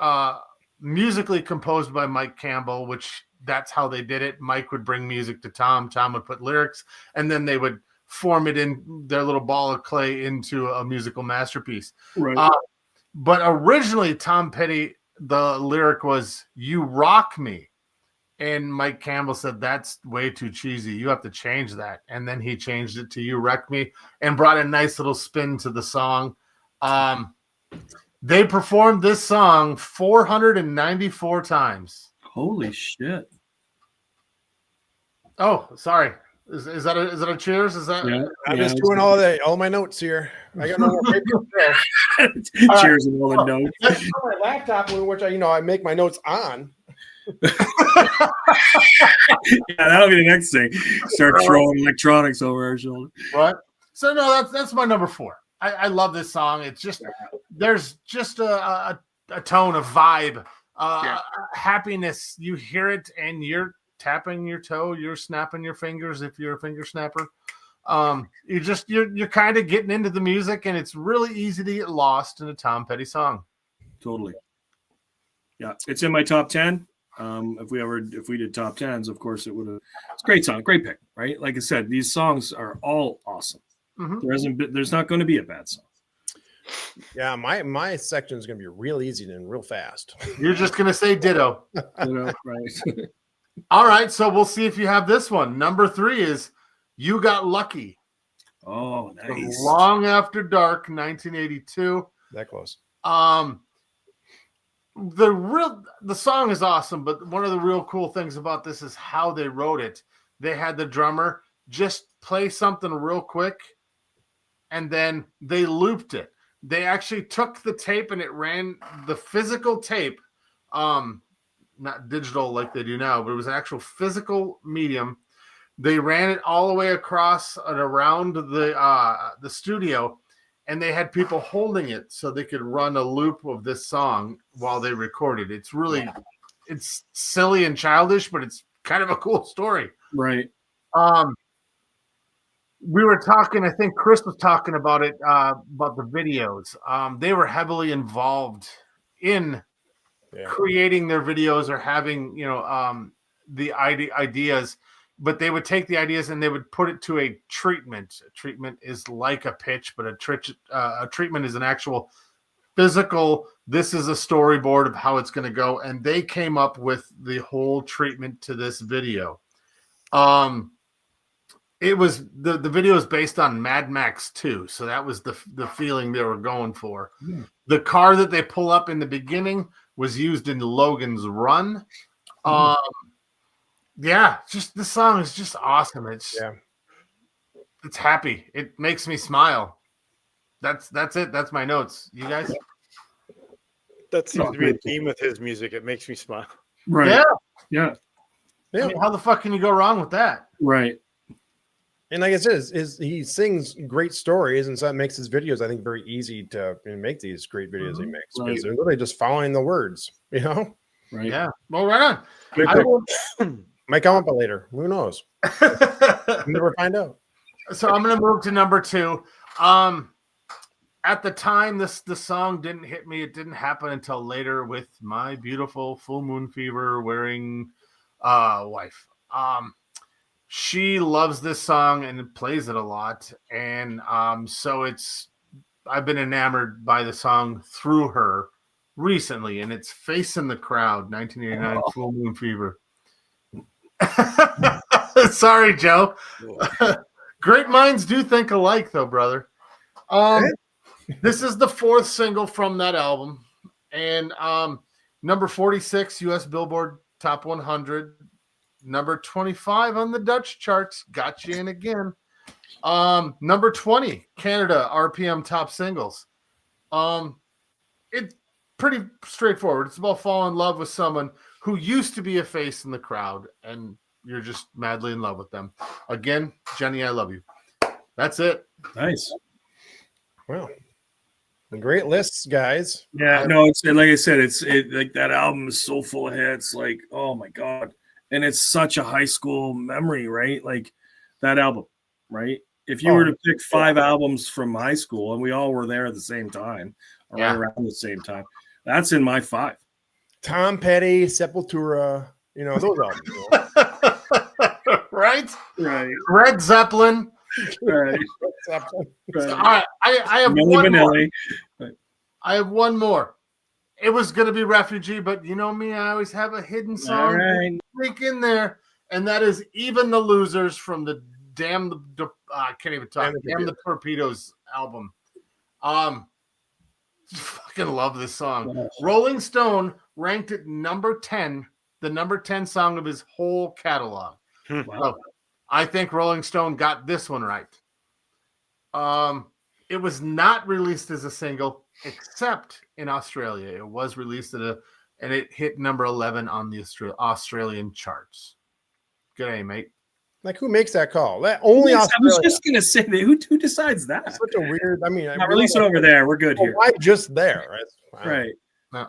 musically composed by Mike Campbell, which that's how they did it. Mike would bring music to Tom. Tom would put lyrics, and then they would form it in their little ball of clay into a musical masterpiece. Right. But originally, Tom Petty, the lyric was "You rock me," and Mike Campbell said that's way too cheesy. You have to change that, and then he changed it to "You wreck me" and brought a nice little spin to the song. They performed this song 494 times. Holy shit! Oh, sorry. Is that a cheers? Is that? Yeah, I'm just doing all my notes here. I got no more paper. Cheers and all the notes. That's my laptop, which I make my notes on. Yeah, that'll be the next thing. Start throwing electronics over our shoulder. What? So no, that's my number 4. I love this song. It's just there's just a tone, a vibe, happiness. You hear it and you're tapping your toe, you're snapping your fingers if you're a finger snapper. You're kind of getting into the music, and it's really easy to get lost in a Tom Petty song. Totally. Yeah, it's in my top 10. If we did top 10s, of course it would have. It's a great song, great pick, right? Like I said, these songs are all awesome. Mm-hmm. There's not going to be a bad song. Yeah, my section is going to be real easy and real fast. You're just going to say ditto. Right. All right, so we'll see if you have this one. Number 3 is "You Got Lucky." Oh, nice. From Long After Dark, 1982. That close. The song is awesome, but one of the real cool things about this is how they wrote it. They had the drummer just play something real quick, and then they looped it. They actually took the tape and it ran the physical tape, not digital like they do now, but it was an actual physical medium. They ran it all the way across and around the studio, and they had people holding it so they could run a loop of this song while they recorded. It's really, it's silly and childish, but it's kind of a cool story. Right. We were talking, I think Chris was talking about it, about the videos. They were heavily involved in creating their videos or having, the ideas, but they would take the ideas and they would put it to a treatment. A treatment is like a pitch, but a treatment is an actual physical, this is a storyboard of how it's going to go. And they came up with the whole treatment to this video. It was the video is based on Mad Max 2, so that was the feeling they were going for. The car that they pull up in the beginning was used in Logan's Run. Just this song is just awesome. It's happy. It makes me smile. That's it. That's my notes. You guys? That seems to be a theme with his music. It makes me smile. Right. Yeah. Yeah. I mean, how the fuck can you go wrong with that? Right. And like I said, he sings great stories, and so that makes his videos, I think, very easy to make these great videos he makes. Right. Because they're literally just following the words, you know? Right. Yeah. Well, right on. Good I pick. will, Might come up later. Who knows? We'll never find out. so I'm gonna move to number 2. At the time, the song didn't hit me. It didn't happen until later with my beautiful Full Moon Fever wearing wife. She loves this song and plays it a lot, and so I've been enamored by the song through her recently, and it's "Facing the Crowd," 1989, Full Moon Fever. Sorry, Joe. Great minds do think alike, though, brother. This is the 4th single from that album, and number 46 U.S. Billboard Top 100, number 25 on the Dutch charts, got you in again. Number 20 Canada RPM Top Singles. It's pretty straightforward. It's about falling in love with someone who used to be a face in the crowd, and you're just madly in love with them. Again, Jenny, I love you. That's it. Nice. Well, great lists, guys. Yeah, no, it's like I said, it like that album is so full of hits, like, oh my god. And it's such a high school memory, right? Like that album, right? If you were to pick 5 albums from high school, and we all were there at the same time, or right around the same time, that's in my 5. Tom Petty, Sepultura, those albums. Right? Right. Led Zeppelin. Right. All right. I have one more. I have one more. It was going to be Refugee, but you know me, I always have a hidden song sneak in there, and that is Even the Losers from the I can't even talk. Damn the Torpedoes album. Fucking love this song. Rolling Stone ranked it number 10, the number 10 song of his whole catalog. Wow. So I think Rolling Stone got this one right. It was not released as a single, except in Australia. It was released and it hit number 11 on the Australian charts. Good day, mate. Like, who makes that call? That only I Australia. was just gonna say that. Who decides that? That's such a weird. I mean, release it over there. We're good here. Why just there? Right. No.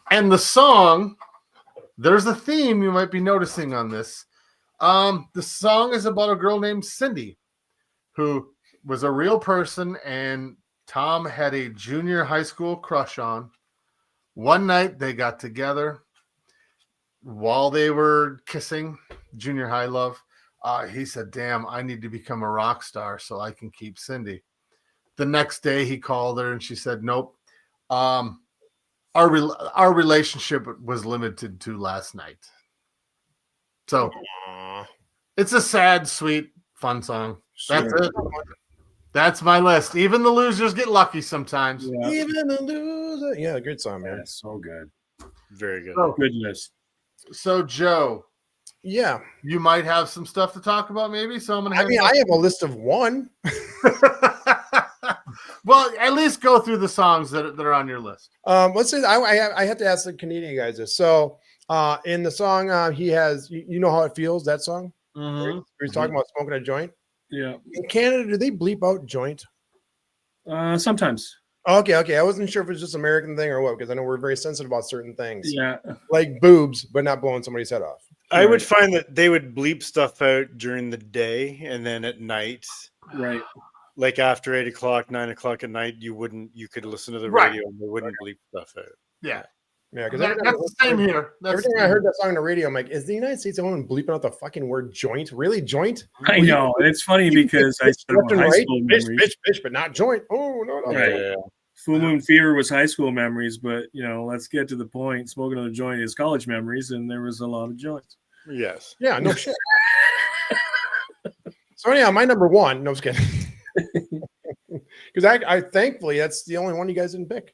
And the song, there's a theme you might be noticing on this. The song is about a girl named Cindy, who was a real person, and Tom had a junior high school crush on. One night they got together while they were kissing, junior high love. He said, "Damn, I need to become a rock star so I can keep Cindy." The next day he called her and she said, "Nope. Our relationship was limited to last night." So it's a sad, sweet, fun song. That's it. That's my list. Even the losers get lucky sometimes. Yeah. Even the loser. Yeah, good song, man. Yeah, so good. Very good. So, Goodness. So Joe, Yeah. you might have some stuff to talk about, maybe. So I'm gonna. I have a list of one. Well, at least go through the songs that are on your list. Let's say I have to ask the Canadian guys this. So, in the song, he has you know how it feels. That song. Mm-hmm. He's talking about smoking a joint. Yeah. In Canada, do they bleep out joint? Sometimes. Okay. I wasn't sure if it's just an American thing or what, because I know we're very sensitive about certain things. Yeah. Like boobs, but not blowing somebody's head off. I would find that they would bleep stuff out during the day, and then at night, Right. like after 8 o'clock, 9 o'clock at night, you could listen to the Right. radio and they wouldn't bleep stuff out. Yeah, Yeah, because that's the same here. Every time I heard that song on the radio, I'm like, is the United States the one bleeping out the fucking word joint? Really, joint? I know. And it's funny because I spent Left and high right, school bitch, memories. bitch, but not joint. Oh no. Right. Yeah. Full Moon Fever was high school memories, but let's get to the point. Smoking on a joint is college memories, and there was a lot of joints. Yes. Yeah, no shit. So anyhow, my number one. No, I was kidding. Because I thankfully that's the only one you guys didn't pick.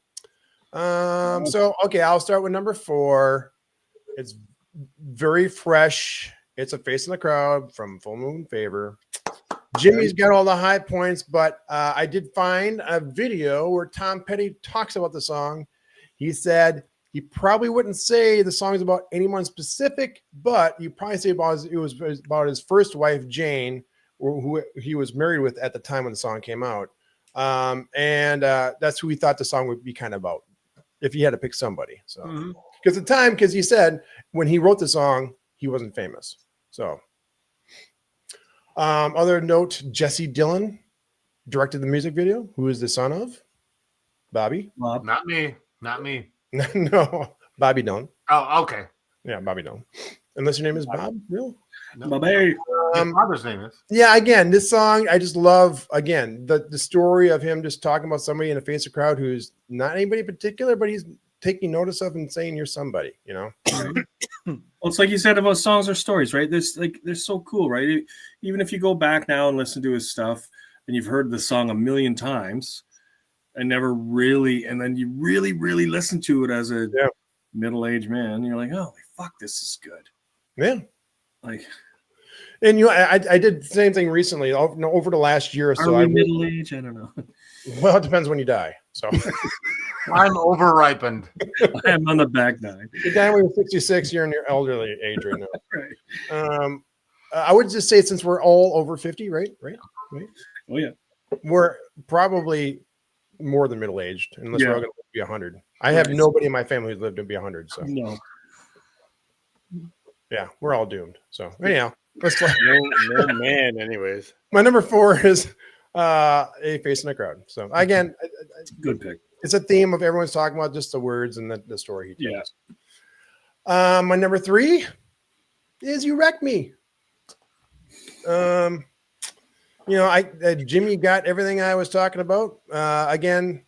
So okay, I'll start with number 4. It's very fresh. It's a Face in the Crowd from Full Moon Fever. Jimmy's got all the high points, but I did find a video where Tom Petty talks about the song. He said he probably wouldn't say the song is about anyone specific, but you probably say it was about his first wife, Jane, who he was married with at the time when the song came out. And that's who he thought the song would be kind of about if he had to pick somebody. So, because at the time, because he said when he wrote the song, he wasn't famous. So, other note, Jesse Dillon directed the music video. Who is the son of Bobby? Bob. Not me. Not me. No, Bobby Dillon. Oh, okay. Yeah, Bobby Dillon. Unless your name is Bob, really? No. Bobby. Your father's name is. Yeah, again, this song, I just love, again, the story of him just talking about somebody in the face of crowd who's not anybody particular, but he's taking notice of and saying you're somebody, you know? Well, it's like you said about songs or stories, right? They're so cool, right? Even if you go back now and listen to his stuff and you've heard the song a million times and never really, and then you really, really listen to it as a middle-aged man, you're like, oh, fuck, this is good. Yeah. Like, and you know, I did the same thing recently over the last year or so. Are we middle-aged? I don't know. Well, it depends when you die. So I'm over-ripened. I am on the back nine. You're dying when you're 66, you're in your elderly age right now. Right. I would just say since we're all over 50, right? Oh, yeah. We're probably more than middle-aged, unless we're all going to be 100. I have nobody in my family who's lived to be 100. So No. yeah, we're all doomed. So anyhow, let's play. No man, anyways. My number 4 is A Face in the Crowd. So again, Good pick. it's a theme of everyone's talking about just the words and the story he tells. Yeah. My number 3 is You Wreck Me. You know, Jimmy got everything I was talking about. Again,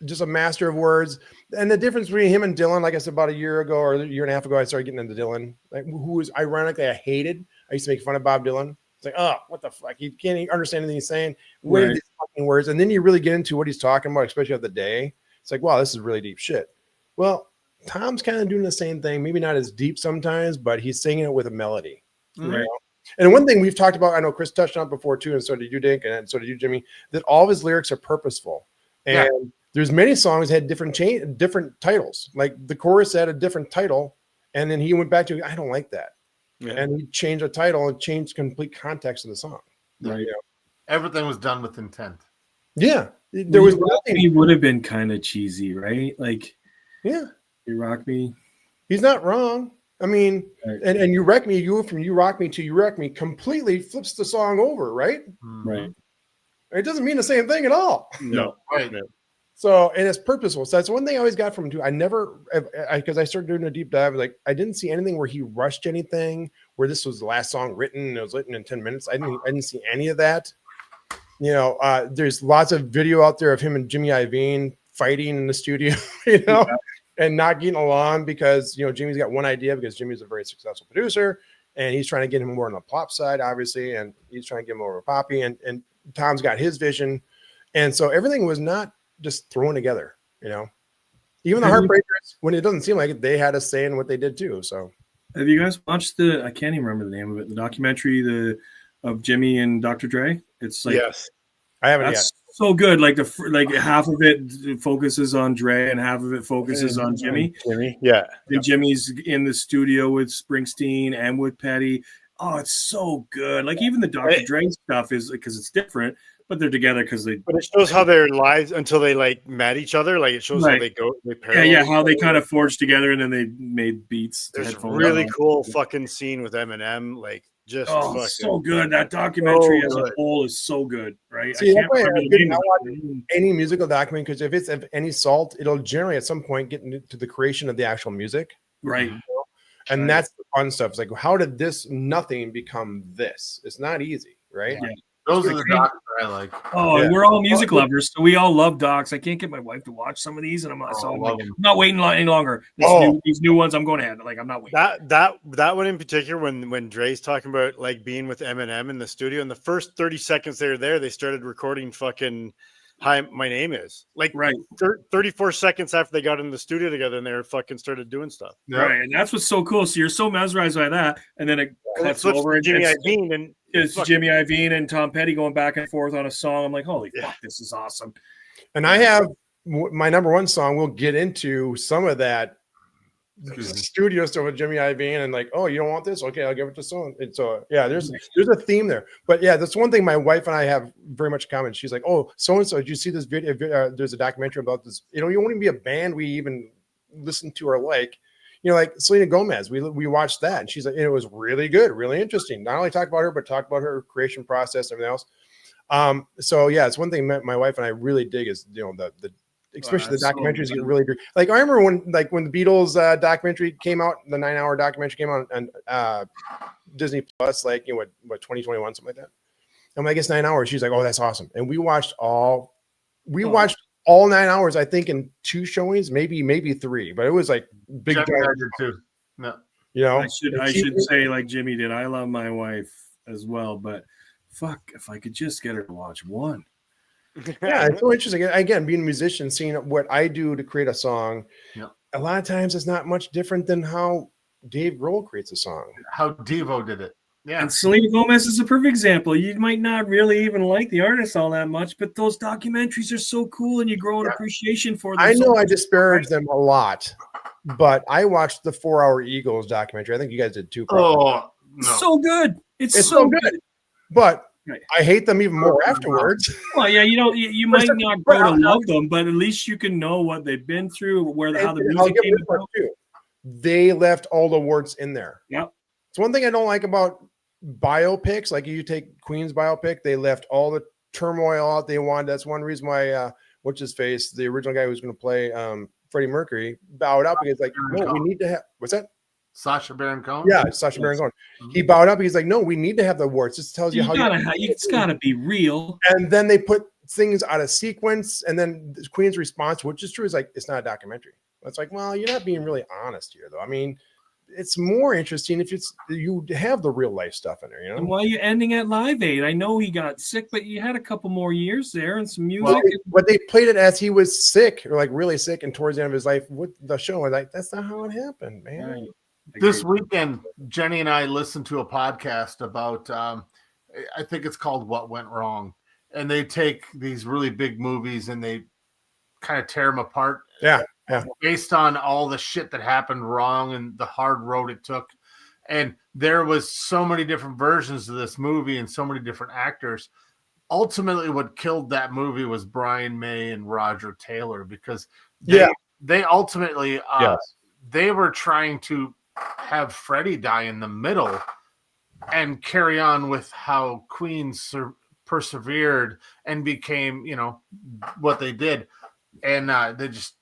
just a master of words. And the difference between him and Dylan, like I said, about a year ago or a year and a half ago, I started getting into Dylan, like, who was ironically I hated. I used to make fun of Bob Dylan. It's like, oh, what the fuck? He can't even understand anything he's saying. Where are these fucking words? And then you really get into what he's talking about, especially of the day. It's like, wow, this is really deep shit. Well, Tom's kind of doing the same thing. Maybe not as deep sometimes, but he's singing it with a melody. Right. You know? And one thing we've talked about, I know Chris touched on it before too, and so did you, Dink, and so did you, Jimmy, that all of his lyrics are purposeful. And there's many songs that had different titles. Like the chorus had a different title, and then he went back to, I don't like that. Yeah. And he changed the title and changed complete context of the song. Right. You know? Everything was done with intent. Yeah. There was nothing. He would have been kind of cheesy, right? Like, yeah. You Rock Me. He's not wrong. I mean, and You Wreck Me, from You Rock Me to You Wreck Me completely flips the song over, right? Right. It doesn't mean the same thing at all. No. Right. So, and it's purposeful. So that's one thing I always got from him too. I never, because I started doing a deep dive, like I didn't see anything where he rushed anything, where this was the last song written and it was written in 10 minutes. I didn't see any of that. You know, there's lots of video out there of him and Jimmy Iovine fighting in the studio, you know, and not getting along because, you know, Jimmy's got one idea because Jimmy's a very successful producer and he's trying to get him more on the pop side, obviously, and he's trying to get him over poppy, and Tom's got his vision. And so everything was not just thrown together, you know. Even the Heartbreakers, when it doesn't seem like it, they had a say in what they did too. So have you guys watched I can't even remember the name of it, the documentary of Jimmy and Dr. Dre? It's like, yes, I haven't yet. So good. Like half of it focuses on Dre and half of it focuses on Jimmy. Yeah. And Jimmy's in the studio with Springsteen and with Petty. Oh, it's so good. Like even the Dr. Dre stuff is because it's different, but they're together because they. But it shows how their lives until they like met each other. Like it shows how they go. How they kind of forged together and then they made beats. There's a really cool fucking scene with Eminem. Like just so good. That documentary as a whole is so good, right? See, I can't remember any musical documentary because if it's of any salt, it'll generally at some point get into the creation of the actual music, right? You know? And that's the fun stuff. It's like, how did this nothing become this? It's not easy, right? Yeah. Those are the docs that I like. Oh, and we're all music lovers, so we all love docs. I can't get my wife to watch some of these, and I'm not waiting any longer. These new ones, I'm going ahead. Like I'm not waiting. That one in particular, when Dre's talking about like being with Eminem in the studio, in the first 30 seconds they were there, they started recording fucking "Hi, My Name Is." Like 34 seconds after they got in the studio together, and they were fucking started doing stuff. Right, and that's what's so cool. So you're so mesmerized by that, and then it cuts over Jimmy Iovine, and It's Jimmy Iovine and Tom Petty going back and forth on a song. I'm like, holy fuck, this is awesome. And I have my number one song. We'll get into some of that studio stuff with Jimmy Iovine and like, oh, you don't want this? Okay, I'll give it to someone. And so there's a theme there. But yeah, that's one thing my wife and I have very much in common. She's like, oh, so and so, did you see this video? There's a documentary about this. You won't even be a band we even listen to or like. Like Selena Gomez. We watched that, and she's like, it was really good, really interesting. Not only talk about her, but talk about her creation process, everything else. So yeah, it's one thing my wife and I really dig is the especially the documentaries get really big. Like I remember when the Beatles documentary came out, the 9-hour documentary came out on Disney Plus, like 2021, something like that. I'm like, it's 9 hours. She's like, oh, that's awesome. And we watched all 9 hours, I think, in 2 showings, maybe 3, but it was like big. I did too. No, I should say like Jimmy did. I love my wife as well, but fuck, if I could just get her to watch one. Yeah, it's so interesting. Again, being a musician, seeing what I do to create a song, a lot of times it's not much different than how Dave Grohl creates a song. How Devo did it. Yeah. And Selena Gomez is a perfect example. You might not really even like the artist all that much, but those documentaries are so cool and you grow an appreciation for them. I know I disparage them a lot, but I watched the 4-Hour Eagles documentary. I think you guys did too. Oh, no. So good. It's so good. But I hate them even more afterwards. Well, yeah, you might not grow to love them, but at least you can know what they've been through, how the music came about. They left all the warts in there. Yep. It's one thing I don't like about biopics. Like you take Queen's biopic, they left all the turmoil out they wanted. That's one reason why what's his face, the original guy who was going to play Freddie Mercury, bowed out because like, no, we need to have what's that? Sacha Baron Cohen. Yeah, Sacha Baron Cohen. He bowed up. He's like, no, we need to have the warts. This tells you how it's got to be real. And then they put things out of sequence, and then Queen's response, which is true, is like, it's not a documentary. It's like, well, you're not being really honest here, though. I mean, it's more interesting if you have the real life stuff in there, And why are you ending at Live Aid? I know he got sick, but you had a couple more years there and some music. But they played it as he was sick, or like really sick, and towards the end of his life with the show. And like, that's not how it happened, man. Right. This weekend, Jenny and I listened to a podcast about, I think it's called What Went Wrong. And they take these really big movies and they kind of tear them apart. Yeah. Based on all the shit that happened wrong and the hard road it took. And there was so many different versions of this movie and so many different actors. Ultimately, what killed that movie was Brian May and Roger Taylor, because they ultimately, they were trying to have Freddie die in the middle and carry on with how Queen persevered and became, what they did. And they just,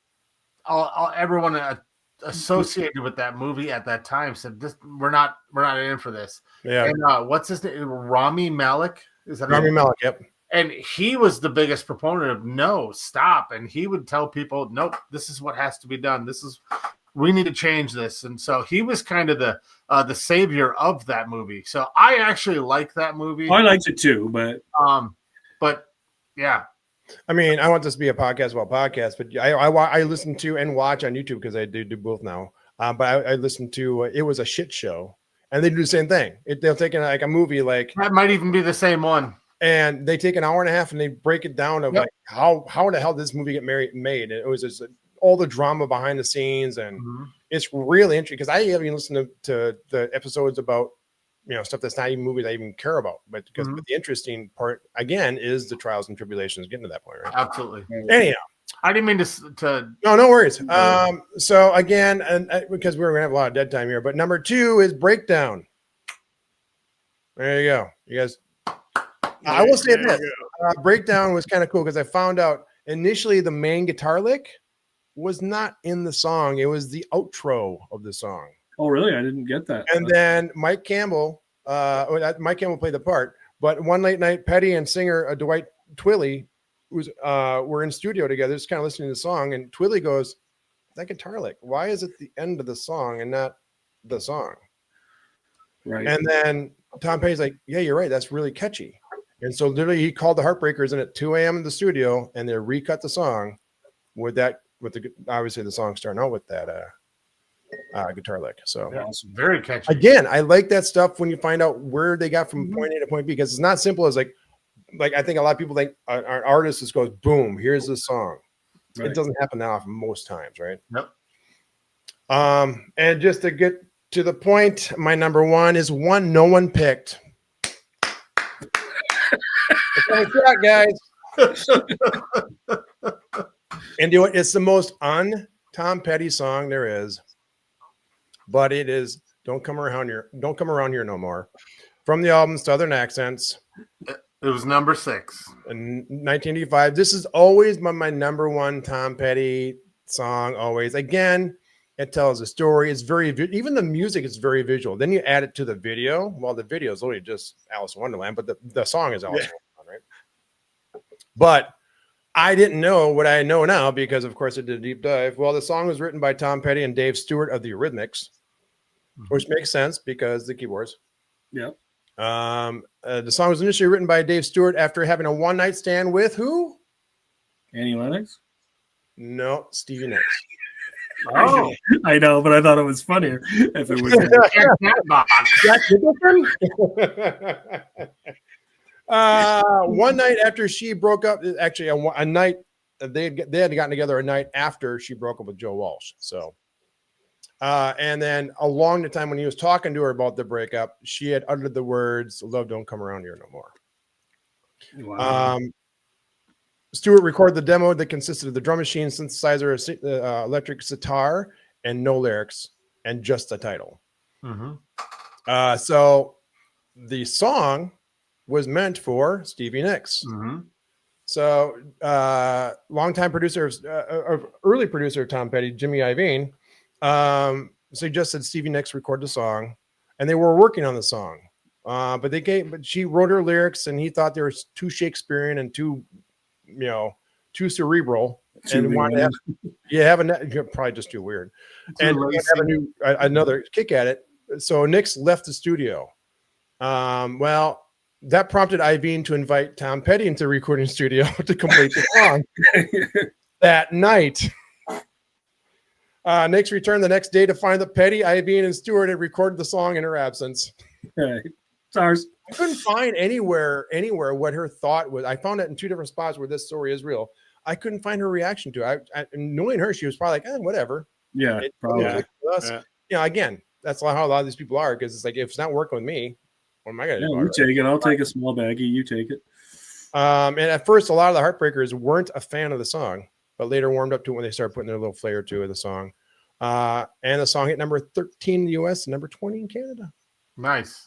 everyone associated with that movie at that time said, we're not in for this. Yeah. And what's his name? Rami Malek. Is that Rami Malek? Yep. And he was the biggest proponent of no, stop. And he would tell people, nope, this is what has to be done. We need to change this. And so he was kind of the savior of that movie. So I actually like that movie. I liked it too, but yeah. I mean, I want this to be a podcast about podcasts, but I listen to and watch on YouTube because I do both now. But I listen to It Was a Shit Show, and they do the same thing. They'll take like a movie like that might even be the same one, and they take an hour and a half and they break it down of like how the hell did this movie get made? And it was just all the drama behind the scenes, and it's really interesting because I haven't even listened to the episodes about stuff that's not even movies I even care about, but because but the interesting part again is the trials and tribulations getting to that point, right? Absolutely. Anyhow, I didn't mean to. No worries. So again, and because we're gonna have a lot of dead time here, but number 2 is Breakdown. There you go, you guys. I will say this: Breakdown was kind of cool because I found out initially the main guitar lick was not in the song; it was the outro of the song. Oh, really? I didn't get that. And then Mike Campbell played the part, but one late night, Petty and singer Dwight Twilley were in studio together, just kind of listening to the song, and Twilley goes, "That guitar lick, why is it the end of the song and not the song?" Right. And then Tom Petty's like, "Yeah, you're right. That's really catchy." And so literally he called the Heartbreakers in at 2 a.m. in the studio, and they recut the song with obviously the song starting out with that guitar lick. So Yeah, very catchy. again, I like that stuff when you find out where they got from point A to point B, because it's not simple as like I think a lot of people think an artist just goes boom, here's the song. Right. It doesn't happen that often most times, right? Yep. And just to get to the point, my number one is one no one picked. That's all we got, guys. And it's the most un-Tom Petty song there is, but it is Don't Come Around Here No More, from the album Southern Accents. It was number 6 in 1985. This is always my number one Tom Petty song. Always. Again, it tells a story. It's very, even the music is very visual. Then you add it to the video. Well, the video is only just Alice in Wonderland, but the song is Alice in Wonderland, right? But I didn't know what I know now because, of course, I did a deep dive. Well, the song was written by Tom Petty and Dave Stewart of the Eurythmics, which makes sense because the keyboards. Yeah. The song was initially written by Dave Stewart after having a one-night stand with who? Annie Lennox? No, Stevie Nicks. Oh, I know, but I thought it was funnier if it was. Jack Nicholson? One night after she broke up, actually a night they had gotten together a night after she broke up with Joe Walsh. So, and then along the time when he was talking to her about the breakup, she had uttered the words, "Love don't come around here no more." Wow. Stewart recorded the demo that consisted of the drum machine, synthesizer, electric sitar, and no lyrics, and just the title. So the song was meant for Stevie Nicks. So longtime producer, early producer of Tom Petty, Jimmy Iovine, suggested Stevie Nicks record the song, and they were working on the song. But she wrote her lyrics, and he thought they were too Shakespearean and too cerebral, and wanted to have probably just too weird, and have another kick at it. So Nicks left the studio. Well, that prompted Iovine to invite Tom Petty into the recording studio to complete the song. That night, Nicks returned the next day to find that Petty, Iovine, and Stewart had recorded the song in her absence. Right. SARS. I couldn't find anywhere what her thought was. I found it in two different spots where this story is real. I couldn't find her reaction to it. Knowing her, she was probably like, whatever. Yeah, probably. Again, that's how a lot of these people are, because it's like, if it's not working with me, what am I going to do? You take it. I'll take a small baggie. You take it. And at first, a lot of the Heartbreakers weren't a fan of the song, but later warmed up to it when they started putting their little flair to the song. And the song hit number 13 in the U.S. and number 20 in Canada. Nice.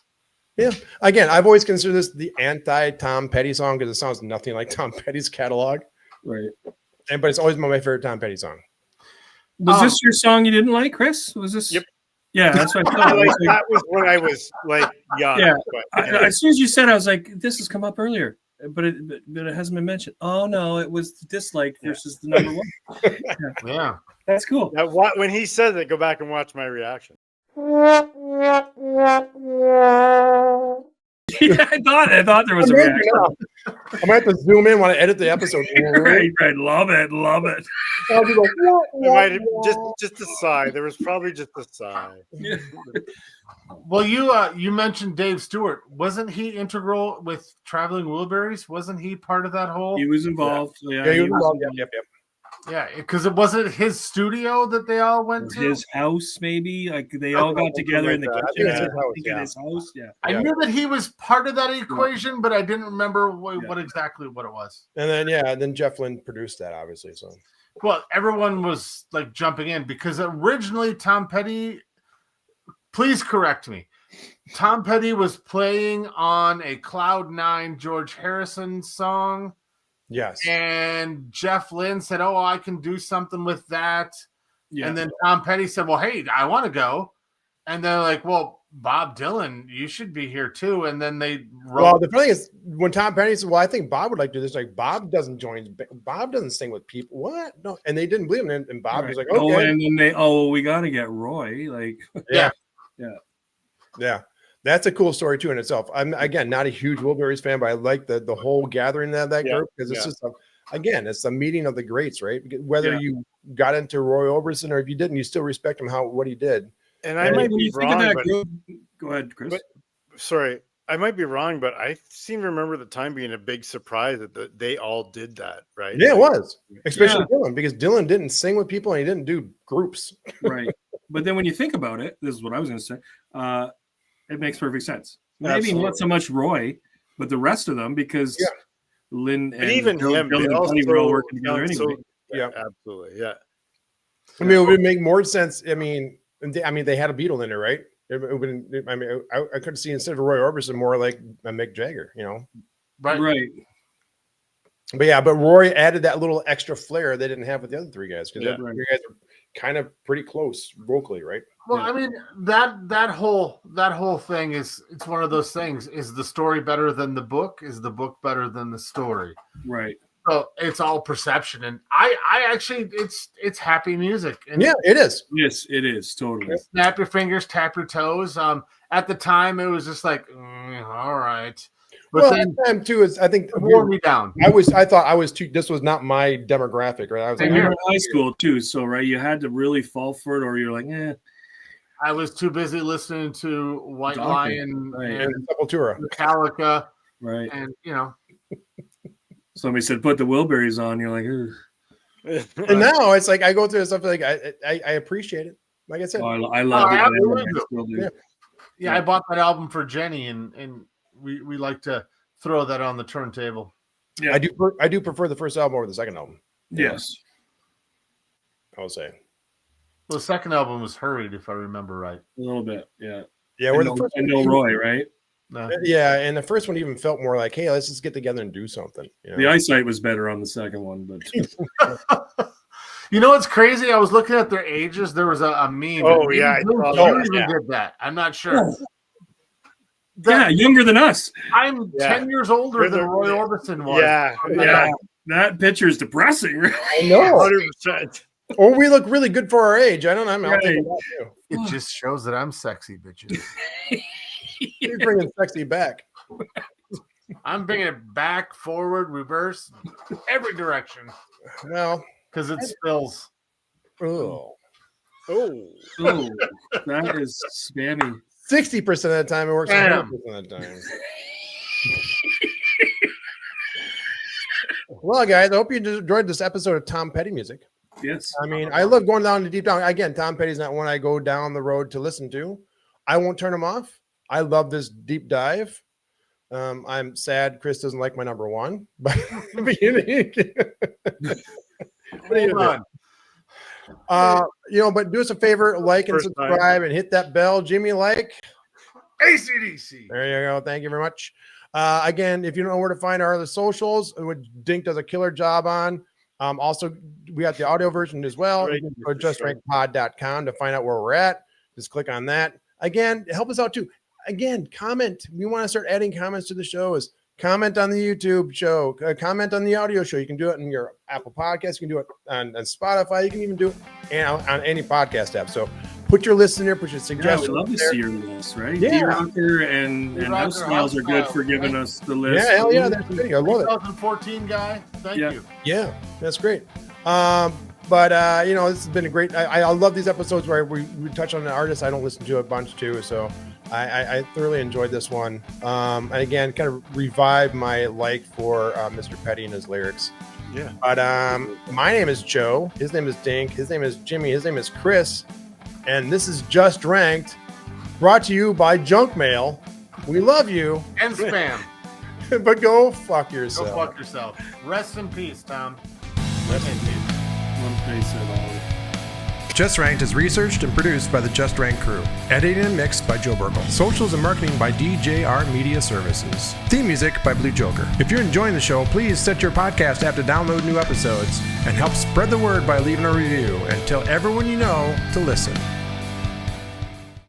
Yeah. Again, I've always considered this the anti-Tom Petty song because it sounds nothing like Tom Petty's catalog. Right. But it's always my favorite Tom Petty song. Was this your song you didn't like, Chris? Was this? Yep. Yeah, that's what I thought. That was when I was like young. Yeah. But, as soon as you said, I was like, this has come up earlier, but it hasn't been mentioned. Oh no, it was disliked versus the number one. Yeah. That's cool. Now, when he says it, go back and watch my reaction. Yeah, I thought there was a reaction. I might have to zoom in when I edit the episode. right. Love it. I'll be like, It might just a sigh. There was probably just a sigh. Well, you mentioned Dave Stewart. Wasn't he integral with Traveling Wilburys? Wasn't he part of that whole? He was involved. Yeah, he was involved. Yep. Yeah, because it wasn't his studio that they all went to. His house, maybe. Like they all got together in the kitchen. In his house. Yeah. I knew that he was part of that equation, but I didn't remember what exactly what it was. And then Jeff Lynne produced that, obviously. So, well, everyone was like jumping in because originally Tom Petty. Please correct me. Tom Petty was playing on a Cloud 9 George Harrison song. Yes. And Jeff Lynne said, "Oh, I can do something with that." Yeah. And then Tom Petty said, "Well, hey, I want to go." And they're like, "Well, Bob Dylan, you should be here too." And then they wrote. Well, the thing is, when Tom Petty said, "Well, I think Bob would like to do this," like Bob doesn't sing with people. What? No, and they didn't believe him. And Bob was like, "Okay." Oh, and then we got to get Roy. Like, yeah. That's a cool story too in itself. I'm again not a huge Wilburys fan, but I like the whole gathering of that group because it's just it's the meeting of the greats, right? Whether you got into Roy Orbison, or if you didn't, you still respect him what he did. And I might When be you think of wrong, that but group, go ahead, Chris. sorry, I might be wrong, but I seem to remember the time being a big surprise that they all did that, right? Yeah, it Like, was, especially Dylan, because Dylan didn't sing with people and he didn't do groups. Right. But then when you think about it, this is what I was going to say. It makes perfect sense. Maybe Absolutely. not so much Roy, but the rest of them, because Lynn But and even him, Dylan they and also Buddy were all working together sound anyway. yeah, absolutely, yeah. I mean, it would make more sense. I mean, they had a Beatle in there, right? I could see instead of Roy Orbison more like a Mick Jagger, you know. Right. But Roy added that little extra flair they didn't have with the other three guys, because Right. you guys are kind of pretty close vocally, right? Well, I mean, that whole thing it's one of those things. Is the story better than the book? Is the book better than the story? Right. So it's all perception, and I actually it's happy music. And Yeah, it is. Yes, it is totally. snap your fingers, tap your toes. At the time, it was just like, all right. But then at the time too is I think it wore me down. I thought I was too. This was not my demographic, right? I was like, And you were in high school too, so right, you had to really fall for it, or you're like, I was too busy listening to White Doctor, Lion right. and Sepultura. Metallica, right. and Somebody said put the Wilburys on. You're like, ugh. And now it's like I go through stuff like I appreciate it. Like I said, Oh, I love it. absolutely. I still do. Yeah, I bought that album for Jenny, and we like to throw that on the turntable. Yeah, I do prefer the first album over the second album. Yes. I will say. Well, the second album was Hurried, if I remember right. A little bit, yeah. Yeah, And where no, the first and no Roy, right? No. Yeah, and the first one even felt more like, hey, let's just get together and do something. You know? The eyesight was better on the second one, but You know what's crazy? I was looking at their ages. There was a meme. Oh, yeah, I saw you that, even yeah. did that. I'm not sure. yeah, younger than us. I'm 10 years older They're than the- Roy Orbison was. Yeah. That picture is depressing. Right? I know. 100%. Or we look really good for our age. I don't know. I'll take that too. It just shows that I'm sexy, bitches. You're bringing sexy back. I'm bringing it back, forward, reverse, every direction. Well, Because it spills. oh. Oh, that is spammy. 60% of the time it works. 100% of the time. Well, guys, I hope you enjoyed this episode of Tom Petty Music. Yes. I mean, I love going down to deep down. Again, Tom Petty's not one I go down the road to listen to. I won't turn him off. I love this deep dive. I'm sad Chris doesn't like my number one, but Hold on. but do us a favor, like and First time. subscribe and hit that bell. Jimmy, like. AC/DC. There you go. Thank you very much. Again, if you don't know where to find our other socials, which Dink does a killer job on. Also, we got the audio version as well. Right. You can go to justrankpod.com to find out where we're at. Just click on that. Again, help us out too. Again, comment. We want to start adding comments to the shows. Comment on the YouTube show. Comment on the audio show. You can do it in your Apple Podcast. You can do it on Spotify. You can even do it on any podcast app. So put your list in there. Put your Yeah, suggestions. we love to there. see your list, right? Yeah. D-Rocker and House Styles are good for giving us the list. Yeah, hell yeah, that's good. I love it. 2014 guy. Thank you. Yeah, that's great. But this has been a great. I love these episodes where we touch on an artist I don't listen to a bunch too. So I thoroughly enjoyed this one. And again, kind of revived my like for Mr. Petty and his lyrics. Yeah. But my name is Joe. His name is Dink. His name is Jimmy. His name is Chris. And this is Just Ranked, brought to you by Junk Mail. We love you, And spam. but go fuck yourself. Go fuck yourself. Rest in peace, Tom. Rest in peace. One face at all. Just Ranked is researched and produced by the Just Ranked crew. Edited and mixed by Joe Burgle. Socials and marketing by DJR Media Services. Theme music by Blue Joker. If you're enjoying the show, please set your podcast app to download new episodes and help spread the word by leaving a review and tell everyone you know to listen.